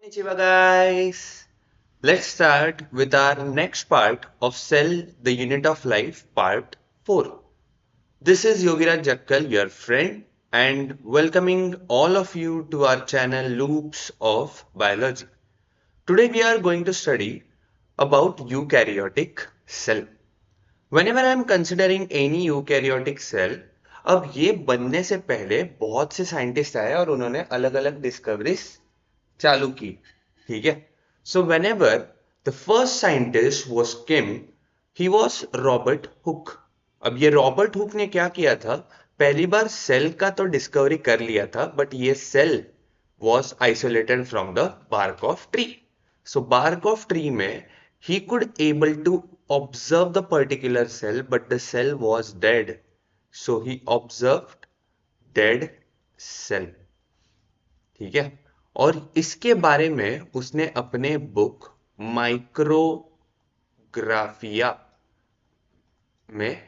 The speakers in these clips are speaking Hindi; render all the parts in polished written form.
Konnichiwa guys. Let's start with our next part of Cell, the Unit of Life, part 4. This is Yogiraj Jakkal, your friend, and welcoming all of you to our channel Loops of Biology. Today we are going to study about eukaryotic cell. Whenever I am considering any eukaryotic cell, अब ये बनने से पहले बहुत से साइंटिस्ट आए और उन्होंने अलग अलग डिस्कवरीज चालू की. ठीक है. सो whenever the first scientist was Kim, he was Robert Hooke. अब ये रॉबर्ट हुक ने क्या किया था, पहली बार सेल का तो डिस्कवरी कर लिया था, बट ये cell was isolated from the bark of tree. So bark of tree में he could able to observe the particular cell, but the cell was dead. So he observed dead cell. ठीक है. और इसके बारे में उसने अपने बुक माइक्रोग्राफिया में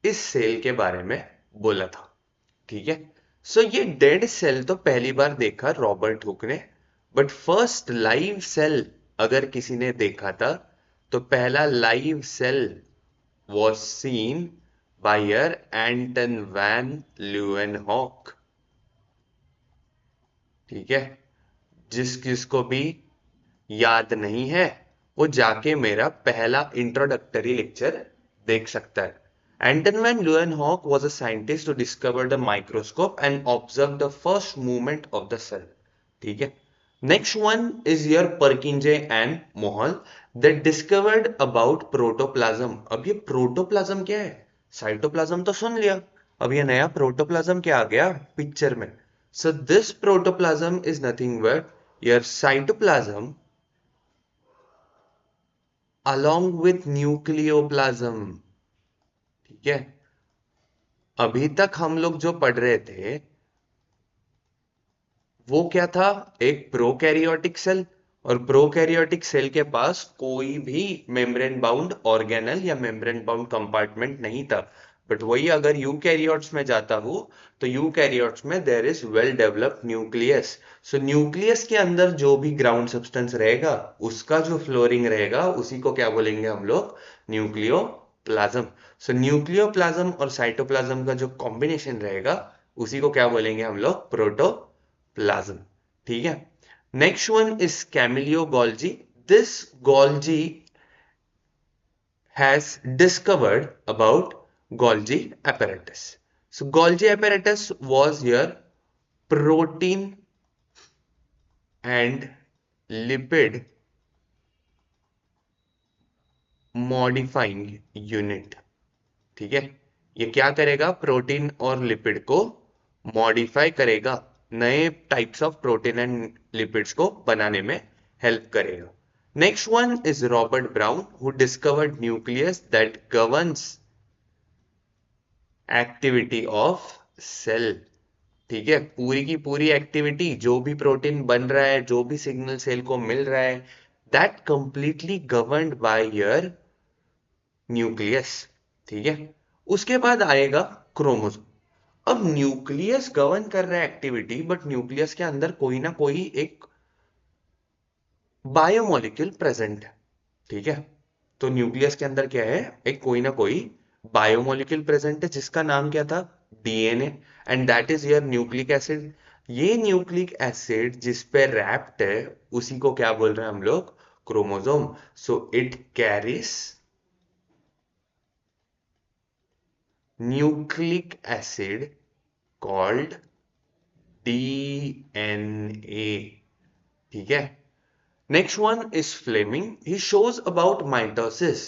इस सेल के बारे में बोला था. ठीक है. सो ये डेड सेल तो पहली बार देखा रॉबर्ट हुक ने, बट फर्स्ट लाइव सेल अगर किसी ने देखा था तो पहला live cell was seen by Anton van Leeuwenhoek. ठीक है. जिसको भी याद नहीं है वो जाके मेरा पहला इंट्रोडक्टरी लेक्चर देख सकता है. Anton van Leeuwenhoek was a scientist who discovered the microscope and observed the first movement of the cell. ठीक है. Next one is your Purkinje and Mohel that discovered about protoplasm. अब ये प्रोटोप्लाज्म क्या है? साइटोप्लाज्म तो सुन लिया, अब ये नया प्रोटोप्लाज्म क्या आ गया पिक्चर में. So this protoplasm is nothing but your cytoplasm along with nucleoplasm. ठीक है. अभी तक हम लोग जो पढ़ रहे थे वो क्या था, एक प्रोकैरियोटिक सेल, और प्रोकैरियोटिक सेल के पास कोई भी मेम्ब्रेन बाउंड ऑर्गेनल या मेम्ब्रेन बाउंड कंपार्टमेंट नहीं था. बट वही अगर यूकैरियोट्स में जाता हूं तो यूकैरियोट्स में there is well developed nucleus. So nucleus के अंदर जो भी ग्राउंड सब्सटेंस रहेगा उसका जो फ्लोरिंग रहेगा उसी को क्या बोलेंगे हम लोग, न्यूक्लियोप्लाज्म. सो न्यूक्लियोप्लाज्म और साइटोप्लाज्म का जो कॉम्बिनेशन रहेगा उसी को क्या बोलेंगे हम लोग, प्रोटोप्लाज्म. ठीक है. Next one is Camillo Golgi. This Golgi has discovered about Golgi apparatus. So Golgi apparatus was your protein and lipid modifying unit. ठीक है. ये क्या करेगा, प्रोटीन और लिपिड को मॉडिफाई करेगा, नए types of protein and lipids को बनाने में हेल्प करेगा. Next one is Robert Brown, who discovered nucleus that governs activity of cell. ठीक है. पूरी की पूरी एक्टिविटी, जो भी प्रोटीन बन रहा है, जो भी सिग्नल सेल को मिल रहा है, that completely governed by your nucleus. ठीक है. उसके बाद आएगा क्रोमोसोम. अब न्यूक्लियस गवर्न कर रहा है एक्टिविटी, बट न्यूक्लियस के अंदर कोई ना कोई एक बायोमोलिक्यूल प्रेजेंट है. ठीक है. तो न्यूक्लियस के अंदर क्या है, एक कोई ना कोई बायोमोलिक्यूल प्रेजेंट है जिसका नाम क्या था, DNA, and that is your nucleic acid. ये न्यूक्लिक एसिड जिस पे रैप्ड है उसी को क्या बोल रहे हैं हम लोग, chromosome. So it carries nucleic acid called DNA. ठीक है. Next one is Fleming. He shows about mitosis.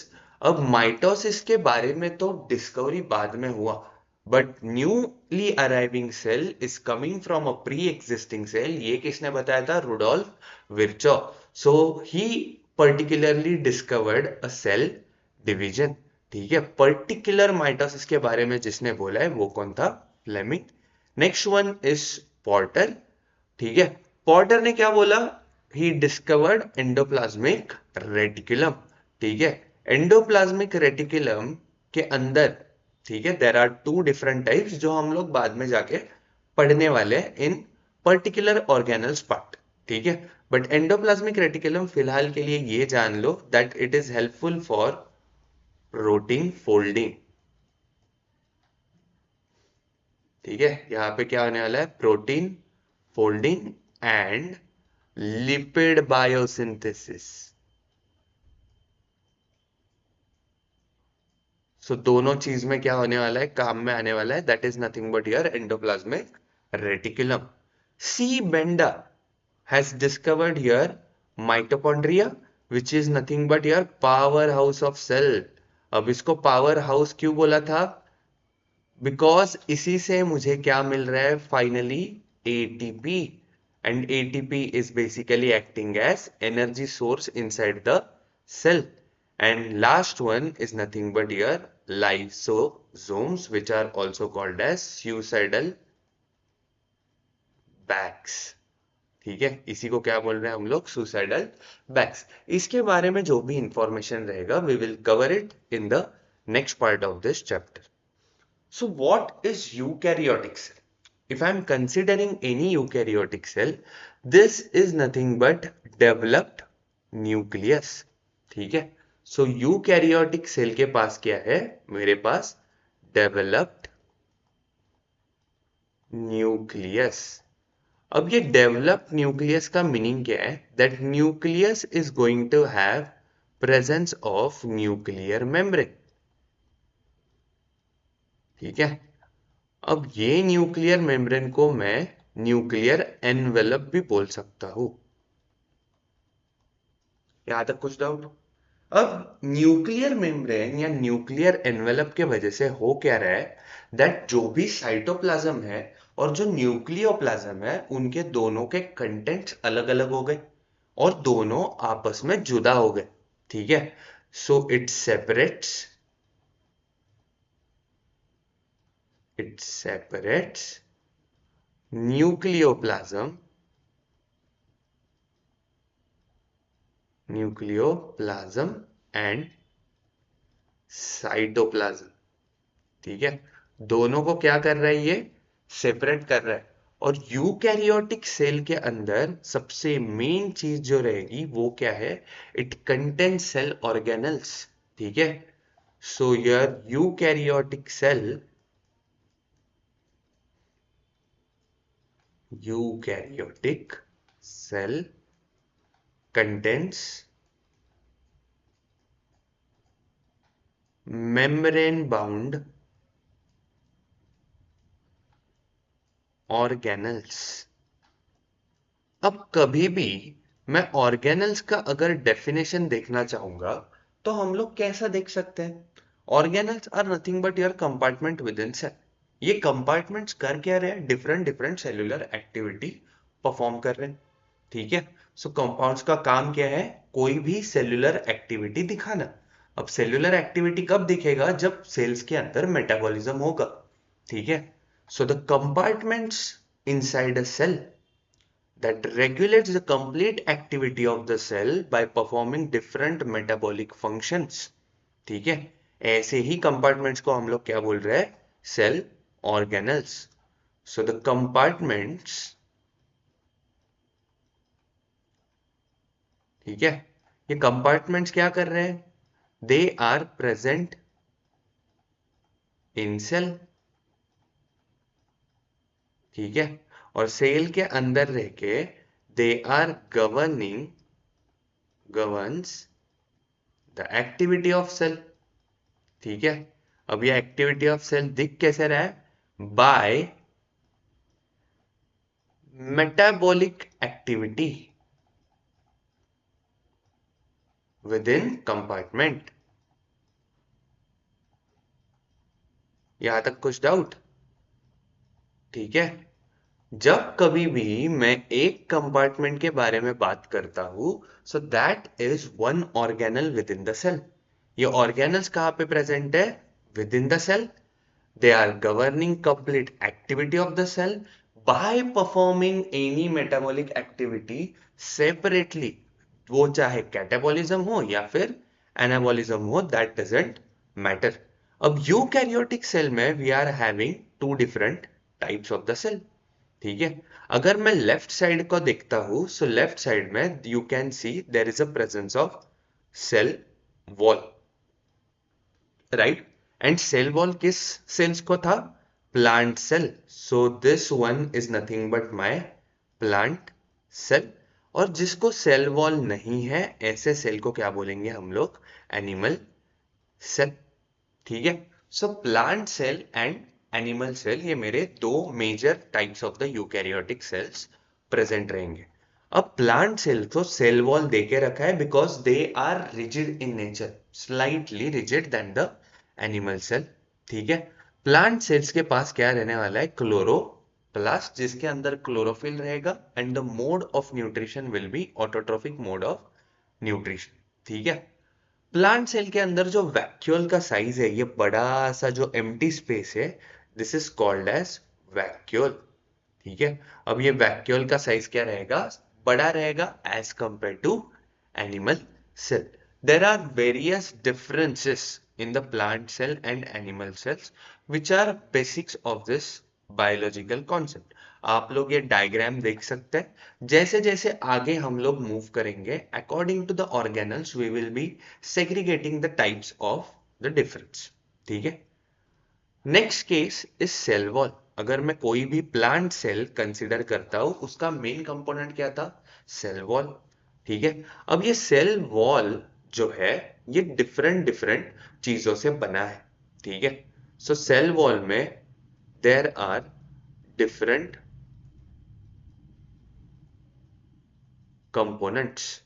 अब माइटोसिस के बारे में तो डिस्कवरी बाद में हुआ, but newly arriving cell is coming from a pre existing cell. ये किसने बताया था, Rudolf Virchow. So he particularly discovered a cell division. ठीक है. पर्टिकुलर माइटोसिस के बारे में जिसने बोला है वो कौन था, Fleming. Next one is Porter. ठीक है. पॉर्टर ने क्या बोला, ही डिस्कवर्ड एंडोप्लाज्मिक रेटिकुलम. ठीक है. एंडोप्लाज्मिक रेटिकुलम के अंदर, ठीक है, there are two different types जो हम लोग बाद में जाके पढ़ने वाले हैं इन पर्टिकुलर ऑर्गेनल्स पार्ट. ठीक है। बट एंडोप्लाज्मिक रेटिकुलम फिलहाल के लिए ये जान लो that it is helpful for protein folding. ठीक है, यहां पे क्या होने वाला है, protein folding and lipid biosynthesis. So दोनों चीज में क्या होने वाला है, काम में आने वाला है, that is nothing but your endoplasmic reticulum. C Benda has discovered here mitochondria which is nothing but your powerhouse of cell। अब इसको पावर हाउस क्यों बोला था, बिकॉज इसी से मुझे क्या मिल रहा है finally, ATP. And ATP is basically acting as energy source inside the cell। And last one is nothing but your lysosomes which are also called as suicidal bags। ठीक है, इसी को क्या बोल रहे हैं हम लोग, सुसाइडल बैग्स। इसके बारे में जो भी इंफॉर्मेशन रहेगा we will cover it in the next part of this chapter. So what is eukaryotic cell? If I am considering any eukaryotic cell, this is nothing but developed nucleus. ठीक है, सो यूकैरियोटिक सेल के पास क्या है, मेरे पास डेवलप्ड न्यूक्लियस। अब ये डेवलप्ड न्यूक्लियस का मीनिंग क्या है, that nucleus is going to have presence of nuclear membrane. ठीक है, अब ये न्यूक्लियर मेम्ब्रेन को मैं न्यूक्लियर एनवेलप भी बोल सकता हूं। यहां तक कुछ डाउट? अब न्यूक्लियर मेम्ब्रेन या न्यूक्लियर एनवेलप के वजह से हो क्या रहा है, दैट जो भी साइटोप्लाज्म है और जो न्यूक्लियोप्लाज्म है उनके दोनों के कंटेंट्स अलग अलग हो गए और दोनों आपस में जुदा हो गए। ठीक है, so it separates nucleoplasm and cytoplasm. ठीक है, दोनों को क्या कर रहा है, ये सेपरेट कर रहा है। और यूकैरियोटिक सेल के अंदर सबसे मेन चीज जो रहेगी वो क्या है, इट कंटेन्स सेल ऑर्गेनल्स। ठीक है, so your eukaryotic cell contains membrane bound organelles। अब कभी भी मैं ऑर्गेनल्स का अगर डेफिनेशन देखना चाहूंगा तो हम लोग कैसा देख सकते हैं, organelles are nothing but your compartment within cell. ये कंपार्टमेंट्स कर क्या रहे हैं, different different cellular activity perform कर रहे हैं। ठीक है, सो कंपाउंड्स का काम क्या है, कोई भी सेल्यूलर एक्टिविटी दिखाना। अब सेल्यूलर एक्टिविटी कब दिखेगा, जब सेल्स के अंदर मेटाबॉलिज्म होगा। ठीक है, so the compartments inside a cell that regulates the complete activity of the cell by performing different metabolic functions। ठीक है, ऐसे ही कंपार्टमेंट्स को हम लोग क्या बोल रहे हैं, cell organelles. So the compartments, ठीक है, ये कंपार्टमेंट्स क्या कर रहे हैं, they are present in cell. ठीक है, और सेल के अंदर रह के they are governs the activity of cell. ठीक है, अब ये एक्टिविटी ऑफ सेल दिख कैसे रहा है, by metabolic activity within compartment. यहां तक कुछ डाउट? ठीक है, जब कभी भी मैं एक कंपार्टमेंट के बारे में बात करता हूं, so that is one organelle within the cell. ये ऑर्गेनल्स कहां पे प्रेजेंट है, within the cell. They are governing complete activity of the cell by performing any metabolic activity separately। वो चाहे कैटाबॉलिज्म हो या फिर एनाबॉलिज्म हो, दैट डजेंट मैटर। अब यूकैरियोटिक सेल में we are having two different types of the cell. ठीक है। अगर मैं लेफ्ट साइड को देखता हूं, सो लेफ्ट साइड में you can see there is a presence of cell wall, right. And cell wall किस सेल्स को था? Plant cell. So this one is nothing but my plant cell. और जिसको सेल वॉल नहीं है, ऐसे सेल को क्या बोलेंगे हम लोग? Animal cell. ठीक है। So plant cell and animal cell, ये मेरे दो major types of the eukaryotic cells present रहेंगे। अब प्लांट सेल तो सेल वॉल देके रखा है because they are rigid in nature, slightly rigid than the animal cell. ठीक है। प्लांट सेल्स के पास क्या रहने वाला है? क्लोरोप्लास्ट, जिसके अंदर क्लोरोफिल रहेगा and the mode of nutrition will be autotrophic mode of nutrition. ठीक है। प्लांट सेल के अंदर जो वैक्यूल का साइज है, ये बड़ा सा जो एम्प्टी स्पेस है, this is called as vacuole. ठीक है। अब ये वैक्यूल का साइज क्या रहेगा? बड़ा रहेगा as compare to animal cell. There are various differences in the plant cell and animal cells which are basics of this biological concept. आप लोग ये डायग्राम देख सकते हैं। जैसे जैसे आगे हम लोग मूव करेंगे, according to the organelles we will be segregating the types of the difference. ठीक है। Next case is cell wall. अगर मैं कोई भी प्लांट सेल कंसिडर करता हूं, उसका मेन कंपोनेंट क्या था? Cell wall. ठीक है। अब ये सेल वॉल जो है, ये डिफरेंट डिफरेंट चीजों से बना है। ठीक है। सो सेल वॉल में देर आर डिफरेंट कंपोनेंट्स।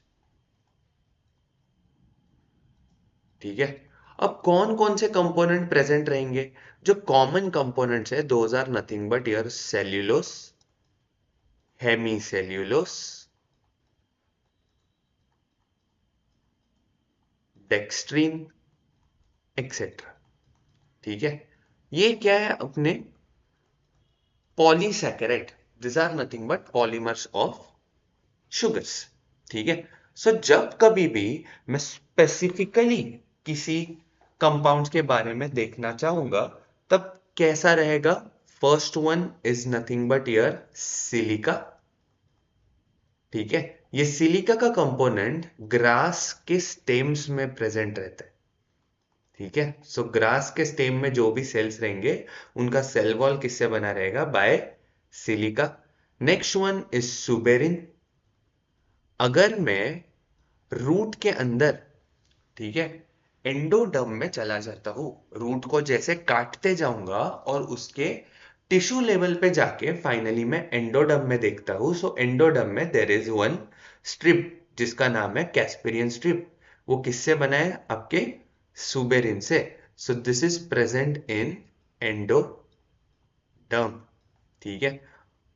ठीक है। अब कौन कौन से कंपोनेंट प्रेजेंट रहेंगे? जो कॉमन कंपोनेंट्स है, those are nothing but your cellulose, hemicellulose, dextrin, etcetera. ठीक है। ये क्या है? अपने polysaccharide. This are nothing but polymers of sugars. ठीक है। सो जब कभी भी मैं स्पेसिफिकली किसी कंपाउंड्स के बारे में देखना चाहूंगा, तब कैसा रहेगा? First one is nothing but your silica. ठीक है। ये सिलिका का कंपोनेंट ग्रास के स्टेम्स में प्रेजेंट रहता है। ठीक है। सो ग्रास के स्टेम में जो भी सेल्स रहेंगे, उनका सेल वॉल किससे बना रहेगा? By silica. Next one is suberin. अगर मैं रूट के अंदर, ठीक है, एंडोडर्म में चला जाता हूं, रूट को जैसे काटते जाऊंगा और उसके टिश्यू लेवल पे जाके फाइनली मैं एंडोडर्म में देखता हूं, सो एंडोडर्म में देर इज वन स्ट्रिप जिसका नाम है कैस्पेरियन स्ट्रिप। वो किससे बना है? आपके सुबेरिन से। सो this is present in endoderm. ठीक है।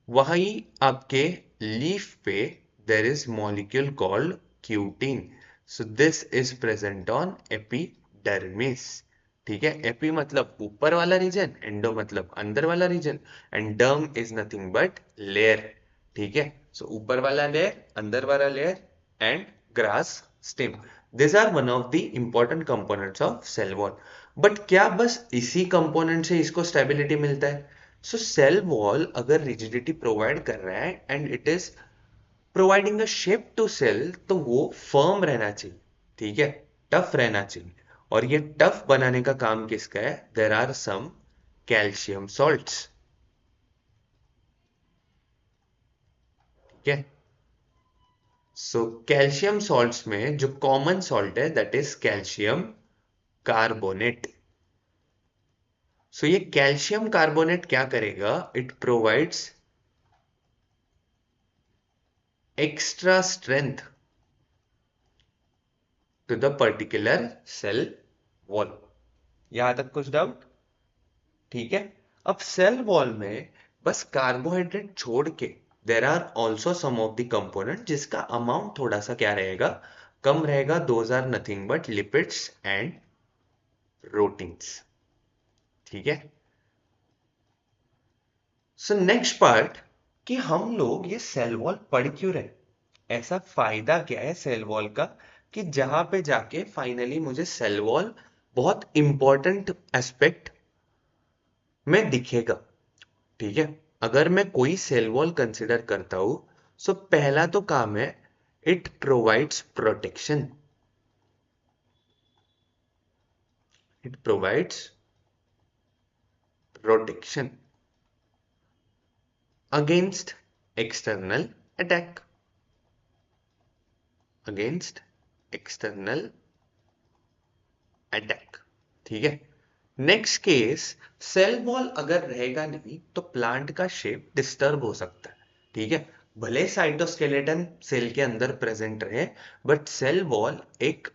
वहीं आपके लीफ पे there is molecule called cutin. So this is present on epidermis. ठीक है। एपी मतलब ऊपर वाला रीजन, एंडो मतलब अंदर वाला region, and derm is nothing but layer. ठीक है। सो ऊपर वाला लेयर, अंदर वाला layer, and grass stem. This are one of the important components of cell wall. But क्या बस इसी कंपोनेंट से इसको स्टेबिलिटी मिलता है? सो सेल वॉल अगर रिजिडिटी प्रोवाइड कर रहा है and it is providing a shape to cell, तो वो फर्म रहना चाहिए। ठीक है। टफ रहना चाहिए। और ये टफ बनाने का काम किसका है? There are some calcium salts. ठीक है। सो कैल्शियम सॉल्ट्स में जो कॉमन सॉल्ट है, that is calcium carbonate. So ये कैल्शियम कार्बोनेट क्या करेगा? It provides extra strength to the particular cell wall. यहां तक कुछ डाउट? ठीक है। अब सेल वॉल में बस कार्बोहाइड्रेट छोड़ के there are also some of the component जिसका अमाउंट थोड़ा सा क्या रहेगा? कम रहेगा। Those are nothing but lipids and proteins. ठीक है। सो नेक्स्ट पार्ट, कि हम लोग ये सेल वॉल पढ़ क्यों रहे? ऐसा फायदा क्या है सेल वॉल का कि जहां पे जाके फाइनली मुझे सेल वॉल बहुत इंपॉर्टेंट एस्पेक्ट में दिखेगा? ठीक है। अगर मैं कोई सेल वॉल कंसिडर करता हूं, सो पहला तो काम है, it provides protection. It provides protection against external attack. Against external attack, ठीक है। नेक्स्ट केस, सेल वॉल अगर रहेगा नहीं तो प्लांट का शेप डिस्टर्ब हो सकता है, ठीक है। भले साइटोस्केलेटन सेल के अंदर प्रेजेंट रहे, बट सेल वॉल एक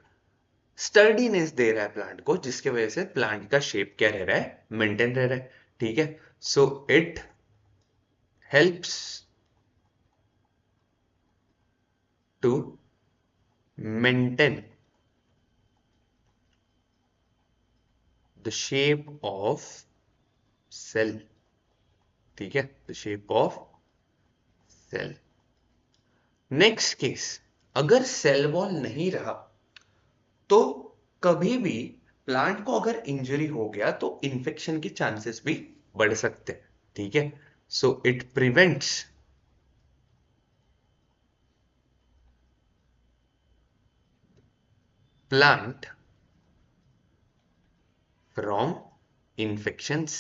स्टर्डीनेस दे रहा है प्लांट को, जिसके वजह से प्लांट का शेप क्या रह रहा है, मेंटेन रह रहा है, ठीक है। So it helps to maintain the shape of cell, ठीक है, the shape of cell. Next case, अगर सेल वॉल नहीं रहा तो कभी भी प्लांट को अगर इंजरी हो गया तो इन्फेक्शन के चांसेस भी बढ़ सकते हैं, ठीक है। So it prevents plant from infections,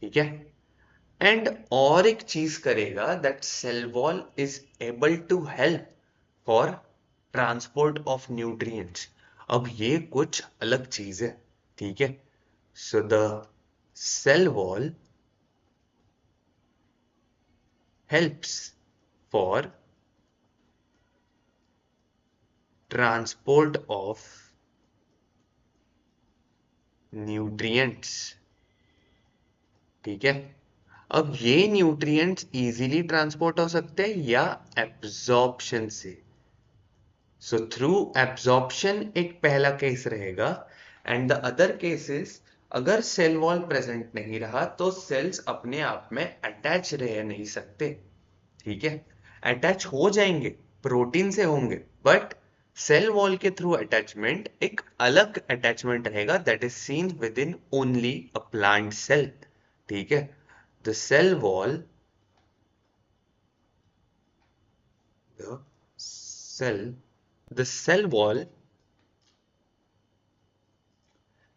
ठीक है। एंड और एक चीज करेगा, that cell wall is able to help for transport of nutrients. अब ये कुछ अलग चीज है, ठीक है। So the cell wall helps for transport of nutrients, ठीक है। अब ये न्यूट्रिएंट्स इजीली ट्रांसपोर्ट हो सकते हैं या एब्जॉर्प्शन से। सो थ्रू एब्जॉर्प्शन एक पहला केस रहेगा, एंड द अदर केसेस, अगर सेल वॉल प्रेजेंट नहीं रहा तो सेल्स अपने आप में अटैच रह नहीं सकते, ठीक है। अटैच हो जाएंगे, प्रोटीन से होंगे, बट सेल वॉल के थ्रू अटैचमेंट एक अलग अटैचमेंट रहेगा, that is seen within only a plant cell, ठीक है। The cell wall, the cell the cell wall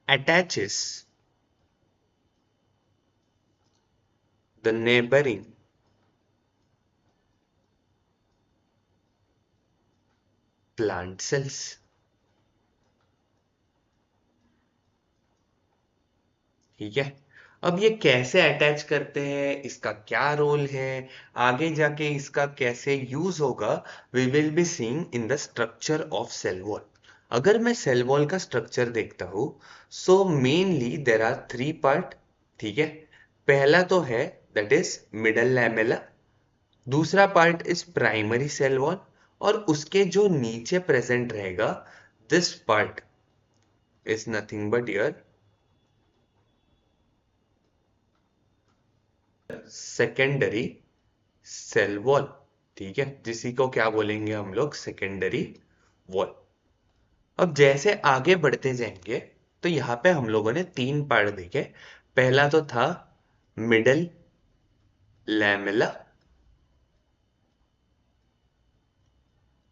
attaches the neighboring plant cells, ठीक है। अब ये कैसे अटैच करते हैं, इसका क्या रोल है, आगे जाके इसका कैसे यूज होगा, we will be seeing in the structure of cell wall. अगर मैं सेल वॉल का स्ट्रक्चर देखता हूं, so mainly there are three part, ठीक है। पहला तो है दैट इज मिडल लैमेला, दूसरा part is primary cell wall, और उसके जो नीचे प्रेजेंट रहेगा, this part is nothing but your secondary cell wall, ठीक है, जिसी को क्या बोलेंगे हम लोग, सेकेंडरी वॉल। अब जैसे आगे बढ़ते जाएंगे, तो यहां पे हम लोगों ने तीन पार्ट देखे। पहला तो था मिडल लैमेला,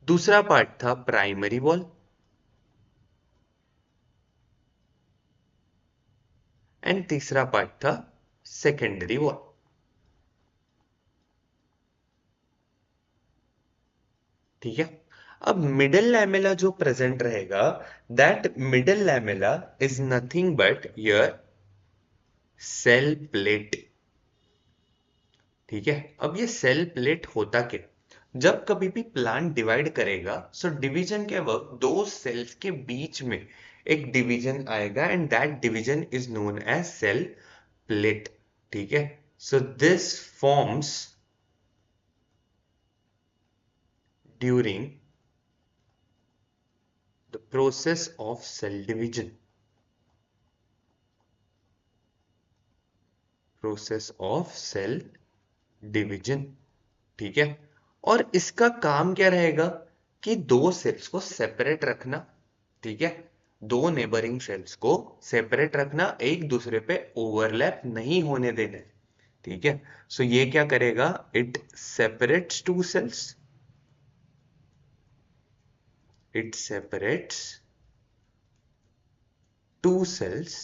दूसरा पार्ट था प्राइमरी वॉल, एंड तीसरा पार्ट था सेकेंडरी वॉल, ठीक है। अब मिडल लैमेला जो प्रेजेंट रहेगा, that middle lamella is nothing but your cell plate, ठीक है। अब ये सेल प्लेट होता क्या, जब कभी भी प्लांट डिवाइड करेगा, सो डिवीजन के वक्त दो सेल्स के बीच में एक डिवीजन आएगा, and that division is known as cell plate, ठीक है। So this forms during the process of cell division, process of cell division, ठीक है। और इसका काम क्या रहेगा, कि दो सेल्स को सेपरेट रखना, ठीक है। दो नेबरिंग सेल्स को सेपरेट रखना, एक दूसरे पे ओवरलैप नहीं होने देना, ठीक है। सो ये क्या करेगा, it separates two cells, it separates two cells,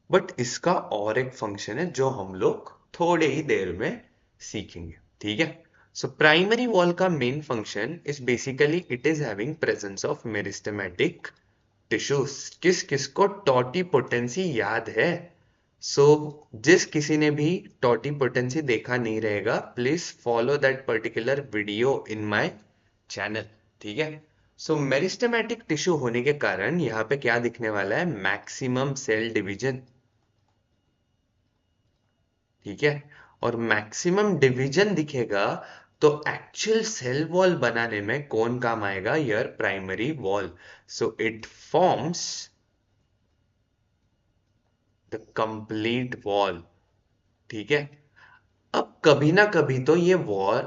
but इसका और एक फंक्शन है जो हम लोग थोड़े ही देर में सीखेंगे, ठीक है। सो प्राइमरी वॉल का main function is basically it is having presence of meristematic tissues. किस किस को टॉटिपोटेंसी याद है? सो जिस किसी ने भी टॉटिपोटेंसी देखा नहीं रहेगा, please follow that particular video in my channel, ठीक है। सो मेरिस्टेमेटिक टिश्यू होने के कारण यहाँ पे क्या दिखने वाला है, मैक्सिमम सेल डिवीजन, ठीक है। और मैक्सिमम डिवीजन दिखेगा तो एक्चुअल सेल वॉल बनाने में कौन काम आएगा, your primary wall. So it forms the complete wall, ठीक है। अब कभी ना कभी तो ये वॉल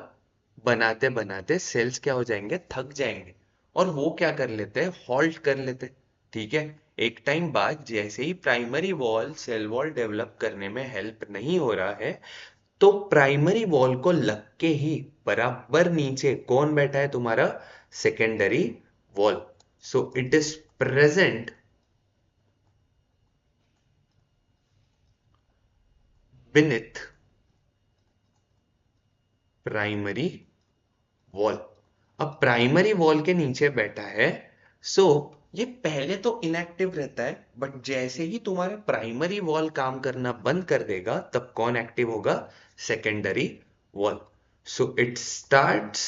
बनाते बनाते सेल्स क्या हो जाएंगे, थक जाएंगे, और वो क्या कर लेते हैं, हॉल्ट कर लेते हैं, ठीक है। एक टाइम बाद जैसे ही primary wall cell wall develop करने में हेल्प नहीं हो रहा है, तो प्राइमरी वॉल को लग के ही बराबर नीचे कौन बैठा है, तुम्हारा secondary wall. So it is present beneath primary wall. अब प्राइमरी वॉल के नीचे बैठा है, सो ये पहले तो इनएक्टिव रहता है, बट जैसे ही तुम्हारा प्राइमरी वॉल काम करना बंद कर देगा, तब कौन एक्टिव होगा, secondary wall. So it starts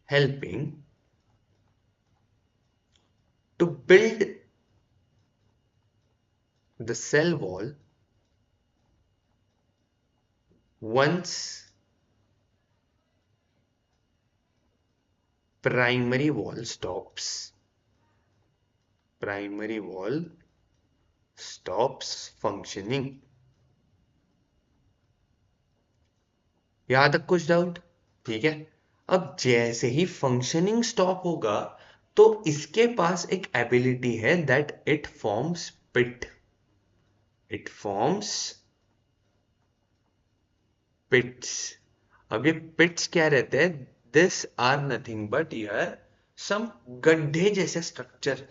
helping to build the cell wall once primary wall stops, primary wall stops functioning। यहां तक कुछ डाउट, ठीक है। अब जैसे ही फंक्शनिंग स्टॉप होगा, तो इसके पास एक एबिलिटी है that it forms pit, it forms pits. अब ये पिट्स क्या रहते हैं, दिस आर नथिंग बट यार सम गड्ढे जैसे स्ट्रक्चर,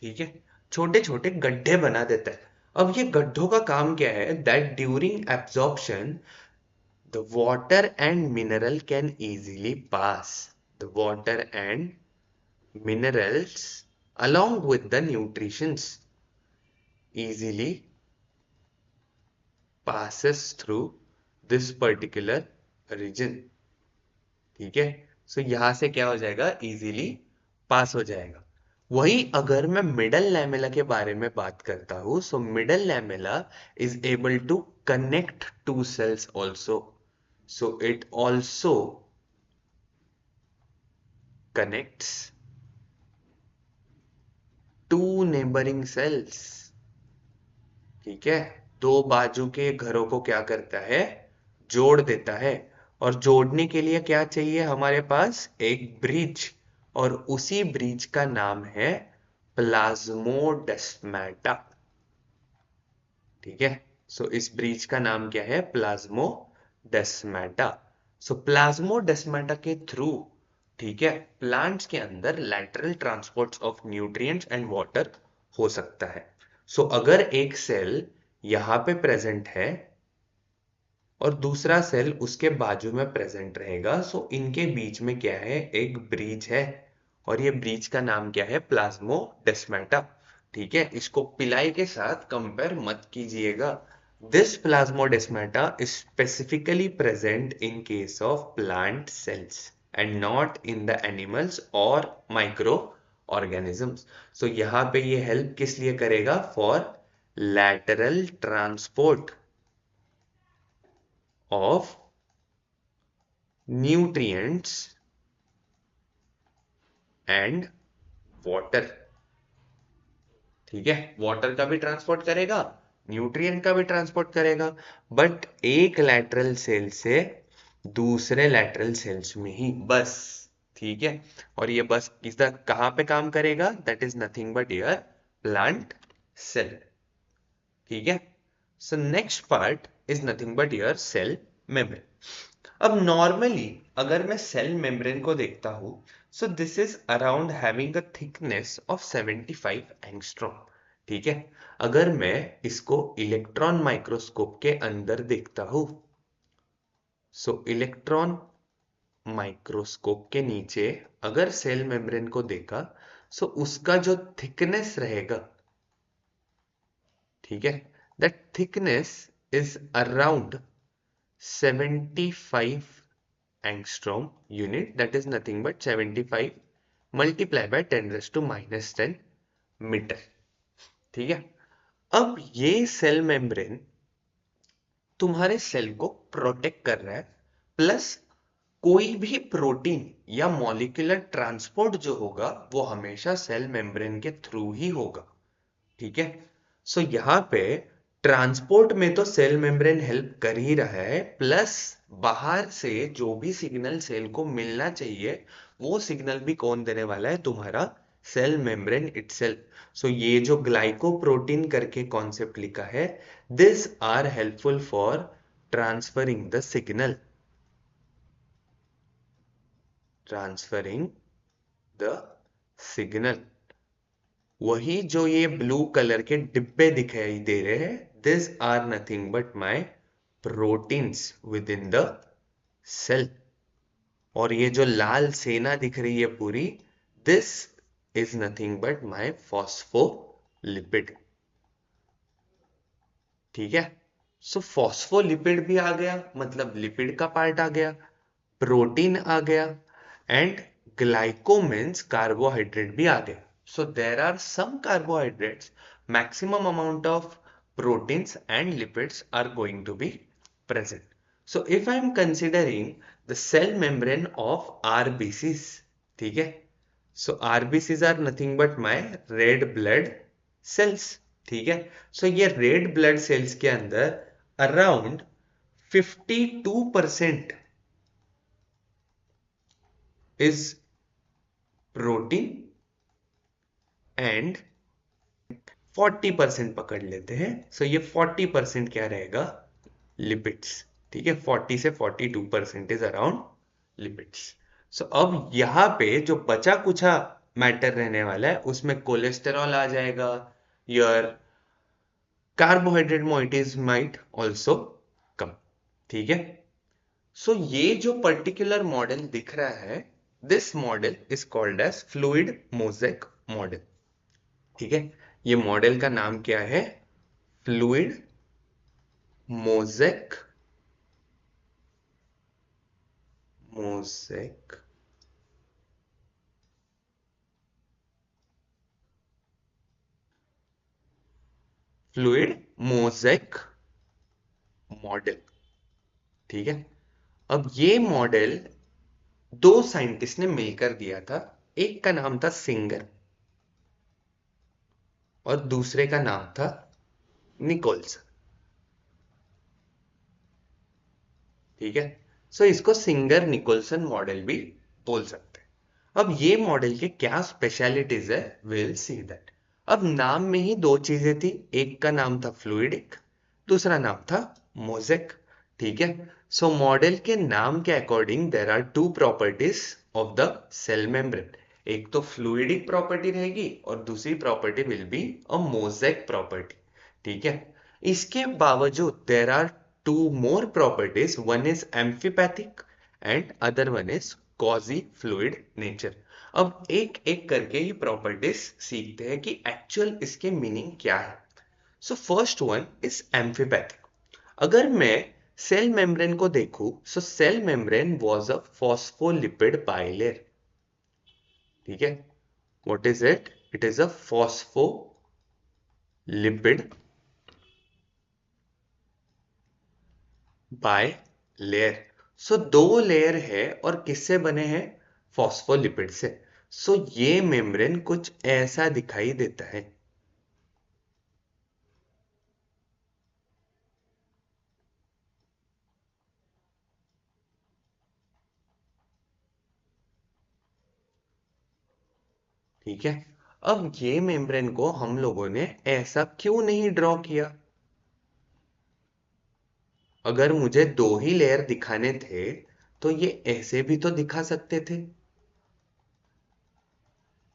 ठीक है। छोटे छोटे गड्ढे बना देता है। अब ये गड्ढों का काम क्या है, that during absorption the water and mineral can easily pass, the water and minerals along with the nutritions easily passes through this particular region, ठीक है। सो यहां से क्या हो जाएगा, इजीली पास हो जाएगा। वही अगर मैं मिडल लैमेला के बारे में बात करता हूं, so middle lamella is able to connect two cells also, so it also connects to neighbouring cells, ठीक है। दो बाजू के घरों को क्या करता है, जोड़ देता है। और जोड़ने के लिए क्या चाहिए हमारे पास, एक ब्रिज, और उसी ब्रिज का नाम है प्लाज्मोडेस्माटा, ठीक है। सो इस ब्रिज का नाम क्या है, प्लाज्मोडेस्माटा। सो प्लाज्मोडेस्माटा के थ्रू, ठीक है, प्लांट्स के अंदर lateral transport of nutrients and water हो सकता है। सो अगर एक सेल यहां पे प्रेजेंट है और दूसरा सेल उसके बाजू में प्रेजेंट रहेगा, सो इनके बीच में क्या है, एक ब्रिज है, और ये ब्रिज का नाम क्या है, प्लाज्मोडेस्माटा, ठीक है। इसको पिलाई के साथ कंपेयर मत कीजिएगा। This plasmodesmata is specifically present in case of plant cells and not in the animals और माइक्रो ऑर्गेनिजम्स। सो यहां पे ये हेल्प किस लिए करेगा, for lateral transport of nutrients and water, ठीक है। वाटर का भी ट्रांसपोर्ट करेगा, न्यूट्रिएंट का भी ट्रांसपोर्ट करेगा, बट एक लैटरल सेल से दूसरे लैटरल सेल्स में ही बस, ठीक है। और ये बस इसका कहाँ पे काम करेगा, that is nothing but your plant cell. ठीक है। So next part is nothing but your cell membrane. अब नॉर्मली अगर मैं सेल मेम्ब्रेन को देखता हूं, so this is around having a thickness of 75 angstrom. ठीक है। अगर मैं इसको इलेक्ट्रॉन माइक्रोस्कोप के अंदर देखता हूं, सो इलेक्ट्रॉन माइक्रोस्कोप के नीचे अगर सेल मेम्ब्रेन को देखा, सो उसका जो थिकनेस रहेगा, ठीक है, that thickness is around 75 angstrom unit, that is nothing but 75 multiplied by 10 raised to minus 10 metre. ठीक है। अब ये सेल मेम्ब्रेन तुम्हारे सेल को प्रोटेक्ट कर रहा है, प्लस कोई भी प्रोटीन या मॉलिक्यूलर ट्रांसपोर्ट जो होगा वो हमेशा सेल मेम्ब्रेन के थ्रू ही होगा। ठीक है। सो यहां पे ट्रांसपोर्ट में तो सेल मेम्ब्रेन हेल्प कर ही रहा है, प्लस बाहर से जो भी सिग्नल सेल को मिलना चाहिए वो सिग्नल भी कौन देने वाला है, तुम्हारा सेल मेम्ब्रेन इटसेल्फ। सो ये जो ग्लाइकोप्रोटीन करके कॉन्सेप्ट लिखा है, this are helpful for transferring the signal, transferring the signal. वही जो ये ब्लू कलर के डिब्बे दिखाई दे रहे हैं, this are nothing but my proteins within the cell. और ये जो लाल सेना दिख रही है पूरी, this is nothing but my phospholipid. ठीक है। सो फॉस्फोलिपिड भी आ गया, मतलब लिपिड का पार्ट आ गया, प्रोटीन आ गया, एंड ग्लाइकोमेंस कार्बोहाइड्रेट भी आ गया। So there are some carbohydrates, maximum amount of proteins and lipids are going to be present. So if I am considering the cell membrane of RBCs, ठीक है, so RBCs are nothing but my red blood cells। ठीक है। so ये red blood cells के अंदर around 52% is protein and 40% पकड़ लेते हैं। सो ये 40% क्या रहेगा, लिपिड्स। ठीक है। 40 से 42% इज अराउंड लिपिड्स। सो अब यहाँ पे जो बचा कुचा मैटर रहने वाला है उसमें कोलेस्टेरॉल आ जाएगा, your carbohydrate moieties might also come. ठीक है। सो ये जो पर्टिकुलर मॉडल दिख रहा है, this model is called as fluid mosaic model. ठीक है। ये मॉडल का नाम क्या है, fluid mosaic, mosaic fluid mosaic model. ठीक है। अब ये मॉडल दो साइंटिस्ट ने मिलकर दिया था, एक का नाम था सिंगर और दूसरे का नाम था निकोल्सन। ठीक है। सो इसको सिंगर निकोल्सन मॉडल भी बोल सकते हैं। अब ये मॉडल के क्या स्पेशलिटीज है, विल सी दैट। अब नाम में ही दो चीजें थी, एक का नाम था फ्लूइडिक, दूसरा नाम था मोज़ेक। ठीक है। सो मॉडल के नाम के according there are two properties of the cell membrane. एक तो फ्लूइडिक प्रॉपर्टी रहेगी और दूसरी property will be a mosaic property. ठीक है। इसके बावजूद there are two more properties, one is amphipathic and other one is quasi fluid nature। अब एक एक करके ये प्रॉपर्टीज सीखते हैं कि एक्चुअल इसके मीनिंग क्या है। So first one is amphipathic. अगर मैं सेल मेम्ब्रेन को देखूं, so cell membrane was a phospholipid bilayer. ठीक है। What is it, it is a phospholipid bilayer. So दो लेयर है और किससे बने हैं, फॉस्फोलिपिड से। सो ये मेम्ब्रेन कुछ ऐसा दिखाई देता है। ठीक है। अब ये मेम्ब्रेन को हम लोगों ने ऐसा क्यों नहीं ड्रॉ किया? अगर मुझे दो ही लेयर दिखाने थे तो ये ऐसे भी तो दिखा सकते थे,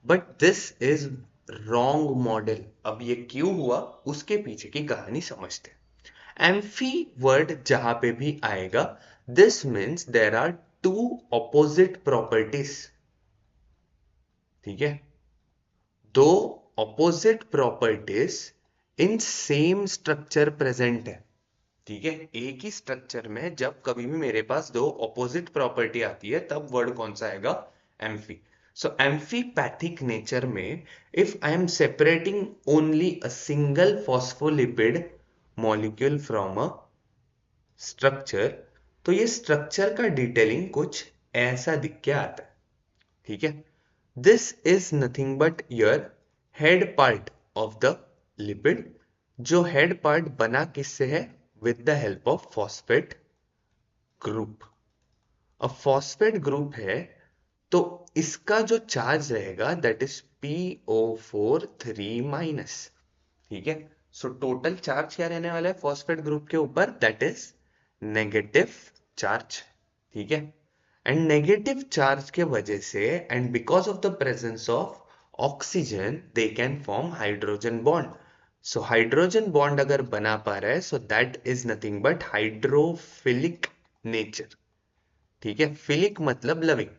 but this is wrong model. अब ये क्यों हुआ उसके पीछे की कहानी समझते हैं। एम्फी वर्ड जहां पे भी आएगा, this means there are two opposite properties. ठीक है, दो opposite properties in same structure present है। ठीक है, एक ही स्ट्रक्चर में जब कभी भी मेरे पास दो ऑपोजिट प्रॉपर्टी आती है तब वर्ड कौन सा आएगा? एम्फी। सो एम्फीपैथिक नेचर में if I M separating only a single phospholipid molecule from a structure, तो ये स्ट्रक्चर का डिटेलिंग कुछ ऐसा दिख के आता है। ठीक है, this is nothing but your head part of the lipid. जो हेड पार्ट बना किससे है? With the help of phosphate group. अब फॉस्फेट ग्रुप है तो इसका जो चार्ज रहेगा दैट इज PO4 3-। ठीक है, सो टोटल चार्ज क्या रहने वाला है फॉस्फेट ग्रुप के ऊपर? That is negative charge. ठीक है, एंड नेगेटिव चार्ज के वजह से and because of the presence of oxygen they can form hydrogen bond. So hydrogen bond अगर बना पा रहा है सो that is nothing but hydrophilic nature. ठीक है, फिलिक मतलब लविंग,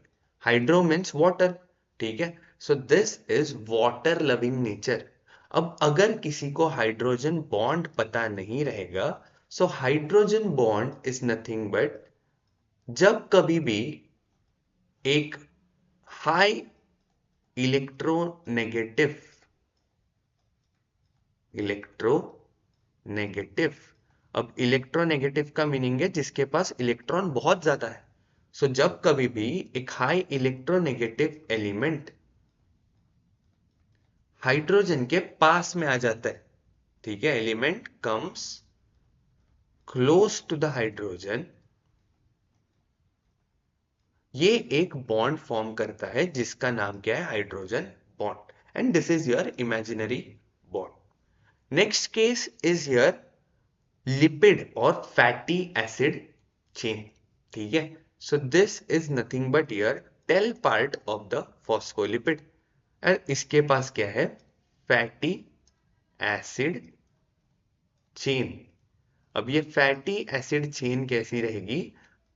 हाइड्रो मीन्स वाटर। ठीक है, so this is water loving nature. अब अगर किसी को हाइड्रोजन बॉन्ड पता नहीं रहेगा, so hydrogen bond is nothing but जब कभी भी एक हाई इलेक्ट्रोनेगेटिव इलेक्ट्रोनेगेटिव अब इलेक्ट्रोनेगेटिव का मीनिंग है जिसके पास इलेक्ट्रॉन बहुत ज्यादा है। सो जब कभी भी एक हाई इलेक्ट्रोनेगेटिव एलिमेंट हाइड्रोजन के पास में आ जाता है, ठीक है, element comes close to the hydrogen, ये एक बॉन्ड फॉर्म करता है जिसका नाम क्या है? Hydrogen bond. And this is your imaginary bond. Next case is your lipid और फैटी एसिड चेन। ठीक है, so this is nothing but your tail part of the phospholipid. And इसके पास क्या है? Fatty acid chain. अब ये फैटी एसिड चेन कैसी रहेगी?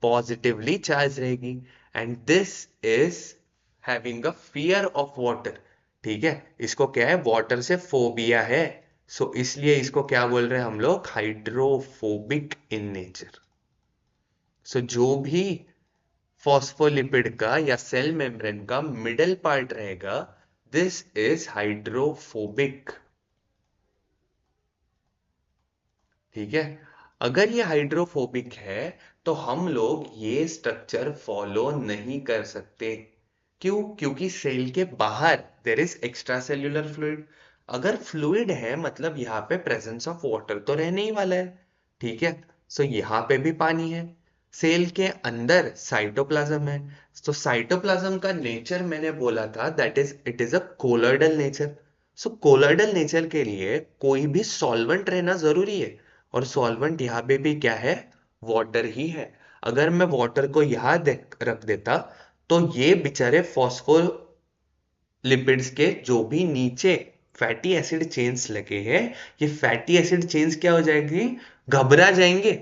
पॉजिटिवली चार्ज रहेगी। And this is having a fear of water. ठीक है, इसको क्या है? वाटर से फोबिया है। सो इसलिए इसको क्या बोल रहे हैं हम लोग? Hydrophobic in nature. सो जो भी फॉस्फोलिपिड का या सेल मेम्ब्रेन का मिडल पार्ट रहेगा, दिस इज हाइड्रोफोबिक। ठीक है, अगर ये हाइड्रोफोबिक है तो हम लोग ये स्ट्रक्चर फॉलो नहीं कर सकते। क्यों? क्योंकि सेल के बाहर there is extra cellular fluid. अगर फ्लूइड है मतलब यहाँ पे प्रेजेंस ऑफ वाटर तो रहने ही वाला है। ठीक है, सो यहाँ पे भी पानी है। सेल के अंदर साइटोप्लाज्म है, तो साइटोप्लाज्म का नेचर मैंने बोला था that is it is a colloidal nature. So colloidal nature के लिए कोई भी सॉल्वेंट रहना जरूरी है, और सॉल्वेंट यहाँ पे भी क्या है? वाटर ही है। अगर मैं वाटर को यहाँ रख देता तो ये बेचारे लिपिड्स के जो भी नीचे फैटी एसिड चेन्स लगे हैं, ये फैटी एसिड चेन्स क्या हो जाएंगी? घबरा जाएंगे।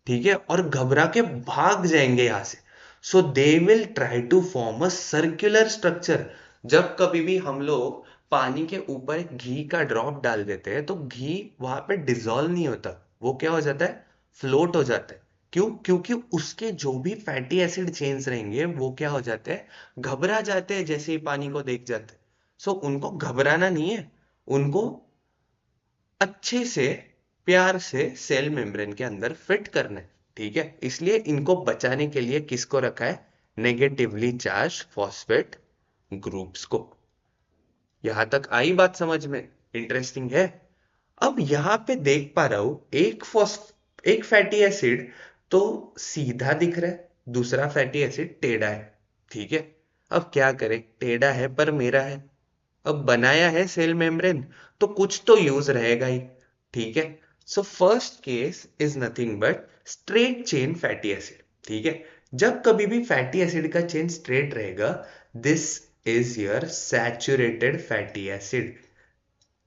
ठीक है, और घबरा के भाग जाएंगे यहां से। So they will try to form a circular structure. जब कभी भी हम लोग पानी के ऊपर एक घी का ड्रॉप डाल देते हैं तो घी वहां पे डिजोल्व नहीं होता, वो क्या हो जाता है? फ्लोट हो जाता है। क्यों? क्योंकि उसके जो भी फैटी एसिड चेन्स रहेंगे वो क्या हो जाते हैं? घबरा जाते हैं जैसे ही पानी को देख जाते हैं। सो उनको घबराना नहीं है, उनको अच्छे से प्यार से सेल मेम्ब्रेन के अंदर फिट करना है। ठीक है, इसलिए इनको बचाने के लिए किसको रखा है? नेगेटिवली चार्ज फॉस्फेट ग्रुप्स को। यहां तक आई बात समझ में? इंटरेस्टिंग है। अब यहां पे देख पा रहा हूं एक फैटी एसिड तो सीधा दिख रहा है, दूसरा फैटी एसिड टेढ़ा है। ठीक है, अब क्या करें? टेढ़ा है पर मेरा है। अब बनाया है सेल मेम्ब्रेन तो कुछ तो यूज रहेगा ही, ठीक है। So first case is nothing but straight chain fatty acid, ठीक है। जब कभी भी फैटी एसिड का चेन स्ट्रेट रहेगा, this is your saturated fatty acid,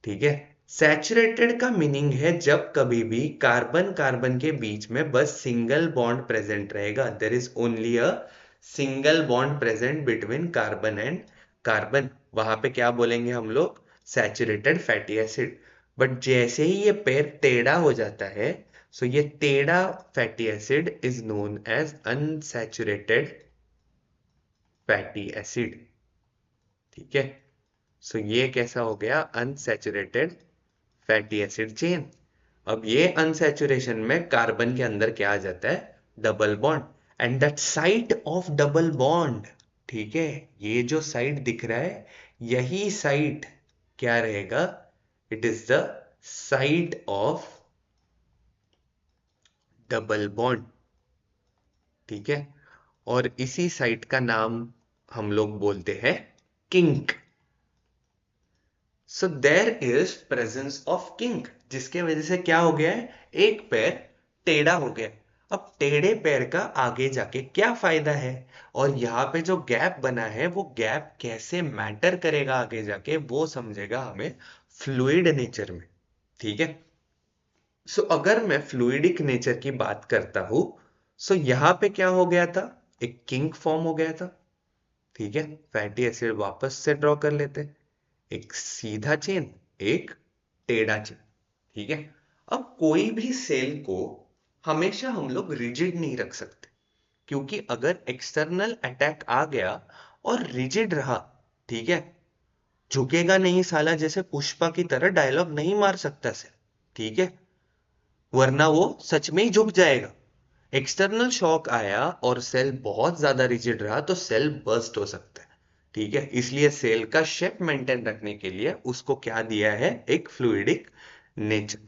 ठीक है। सैचुरेटेड का मीनिंग है जब कभी भी कार्बन कार्बन के बीच में बस सिंगल बॉन्ड प्रेजेंट रहेगा, there is only a single bond present between carbon and carbon, वहां पे क्या बोलेंगे हम लोग, सैचुरेटेड फैटी एसिड। बट जैसे ही ये पेयर टेढ़ा हो जाता है, सो ये टेढ़ा fatty acid is known as unsaturated fatty acid, ठीक है। सो ये कैसा हो गया, अनसैचुरेटेड फैटी एसिड चेन। अब ये अनसैचुरेशन में कार्बन के अंदर क्या आ जाता है, double bond, and that site of double bond, ठीक है, ये जो साइट दिख रहा है, यही साइट क्या रहेगा, it is the site of double bond, ठीक है। और इसी साइट का नाम हम लोग बोलते हैं kink. So there is presence of kink, जिसके वजह से क्या हो गया है, एक पैर टेढ़ा हो गया। अब टेढ़े पैर का आगे जाके क्या फायदा है, और यहाँ पे जो गैप बना है वो गैप कैसे मैटर करेगा आगे जाके, वो समझेगा हमें फ्लूइड नेचर में, ठीक है। सो अगर मैं फ्लूइडिक नेचर की बात करता हूं, सो यहां पे क्या हो गया था, एक किंक फॉर्म हो गया था, ठीक है। फैटी एसिड वापस से ड्रॉ कर लेते हैं, एक सीधा चेन, एक टेढ़ा चेन, ठीक है। अब कोई भी सेल को हमेशा हम लोग रिजिड नहीं रख सकते, क्योंकि अगर एक्सटर्नल अटैक आ गया और रिजिड रहा, ठीक है, झुकेगा नहीं साला, जैसे पुष्पा की तरह डायलॉग नहीं मार सकता से, ठीक है, वरना वो सच में ही झुक जाएगा। एक्सटर्नल शॉक आया और सेल बहुत ज्यादा रिजिड रहा तो सेल बर्स्ट हो सकता है, ठीक है। इसलिए सेल का शेप मेंटेन रखने के लिए उसको क्या दिया है, एक फ्लूइडिक नेचर,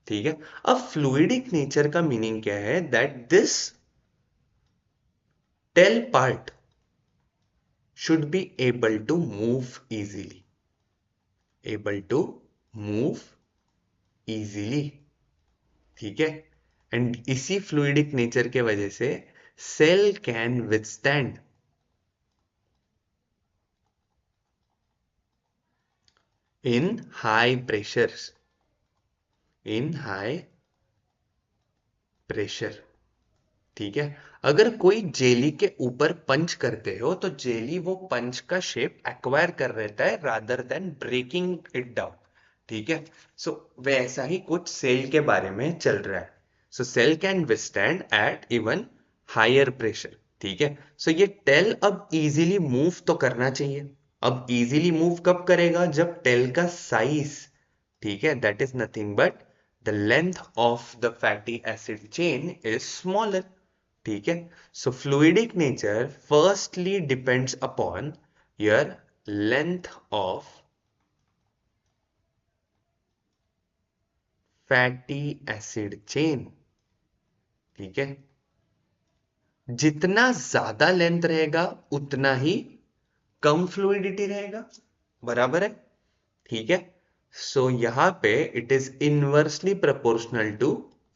ठीक है। अब फ्लूइडिक नेचर का मीनिंग क्या है, that this tail part should be able to move easily, able to move easily, ठीक है। एंड इसी फ्लूइडिक नेचर के वजह से cell can withstand in high pressures, in high pressure, ठीक है। अगर कोई जेली के ऊपर पंच करते हो तो जेली वो पंच का शेप एक्वायर कर रहता है rather than breaking it down, ठीक है। सो वैसा ही कुछ सेल के बारे में चल रहा है। So cell can withstand at even higher pressure, ठीक है। सो ये टेल अब इजीली मूव तो करना चाहिए। अब इजीली मूव कब करेगा, जब टेल का साइज, ठीक है, that is nothing but the length of the fatty acid chain is smaller, ठीक है। So fluidic nature firstly depends upon your length of fatty acid chain, ठीक है। जितना ज्यादा लेंथ रहेगा उतना ही कम फ्लूइडिटी रहेगा, बराबर है, ठीक है। सो यहां पे it is inversely proportional to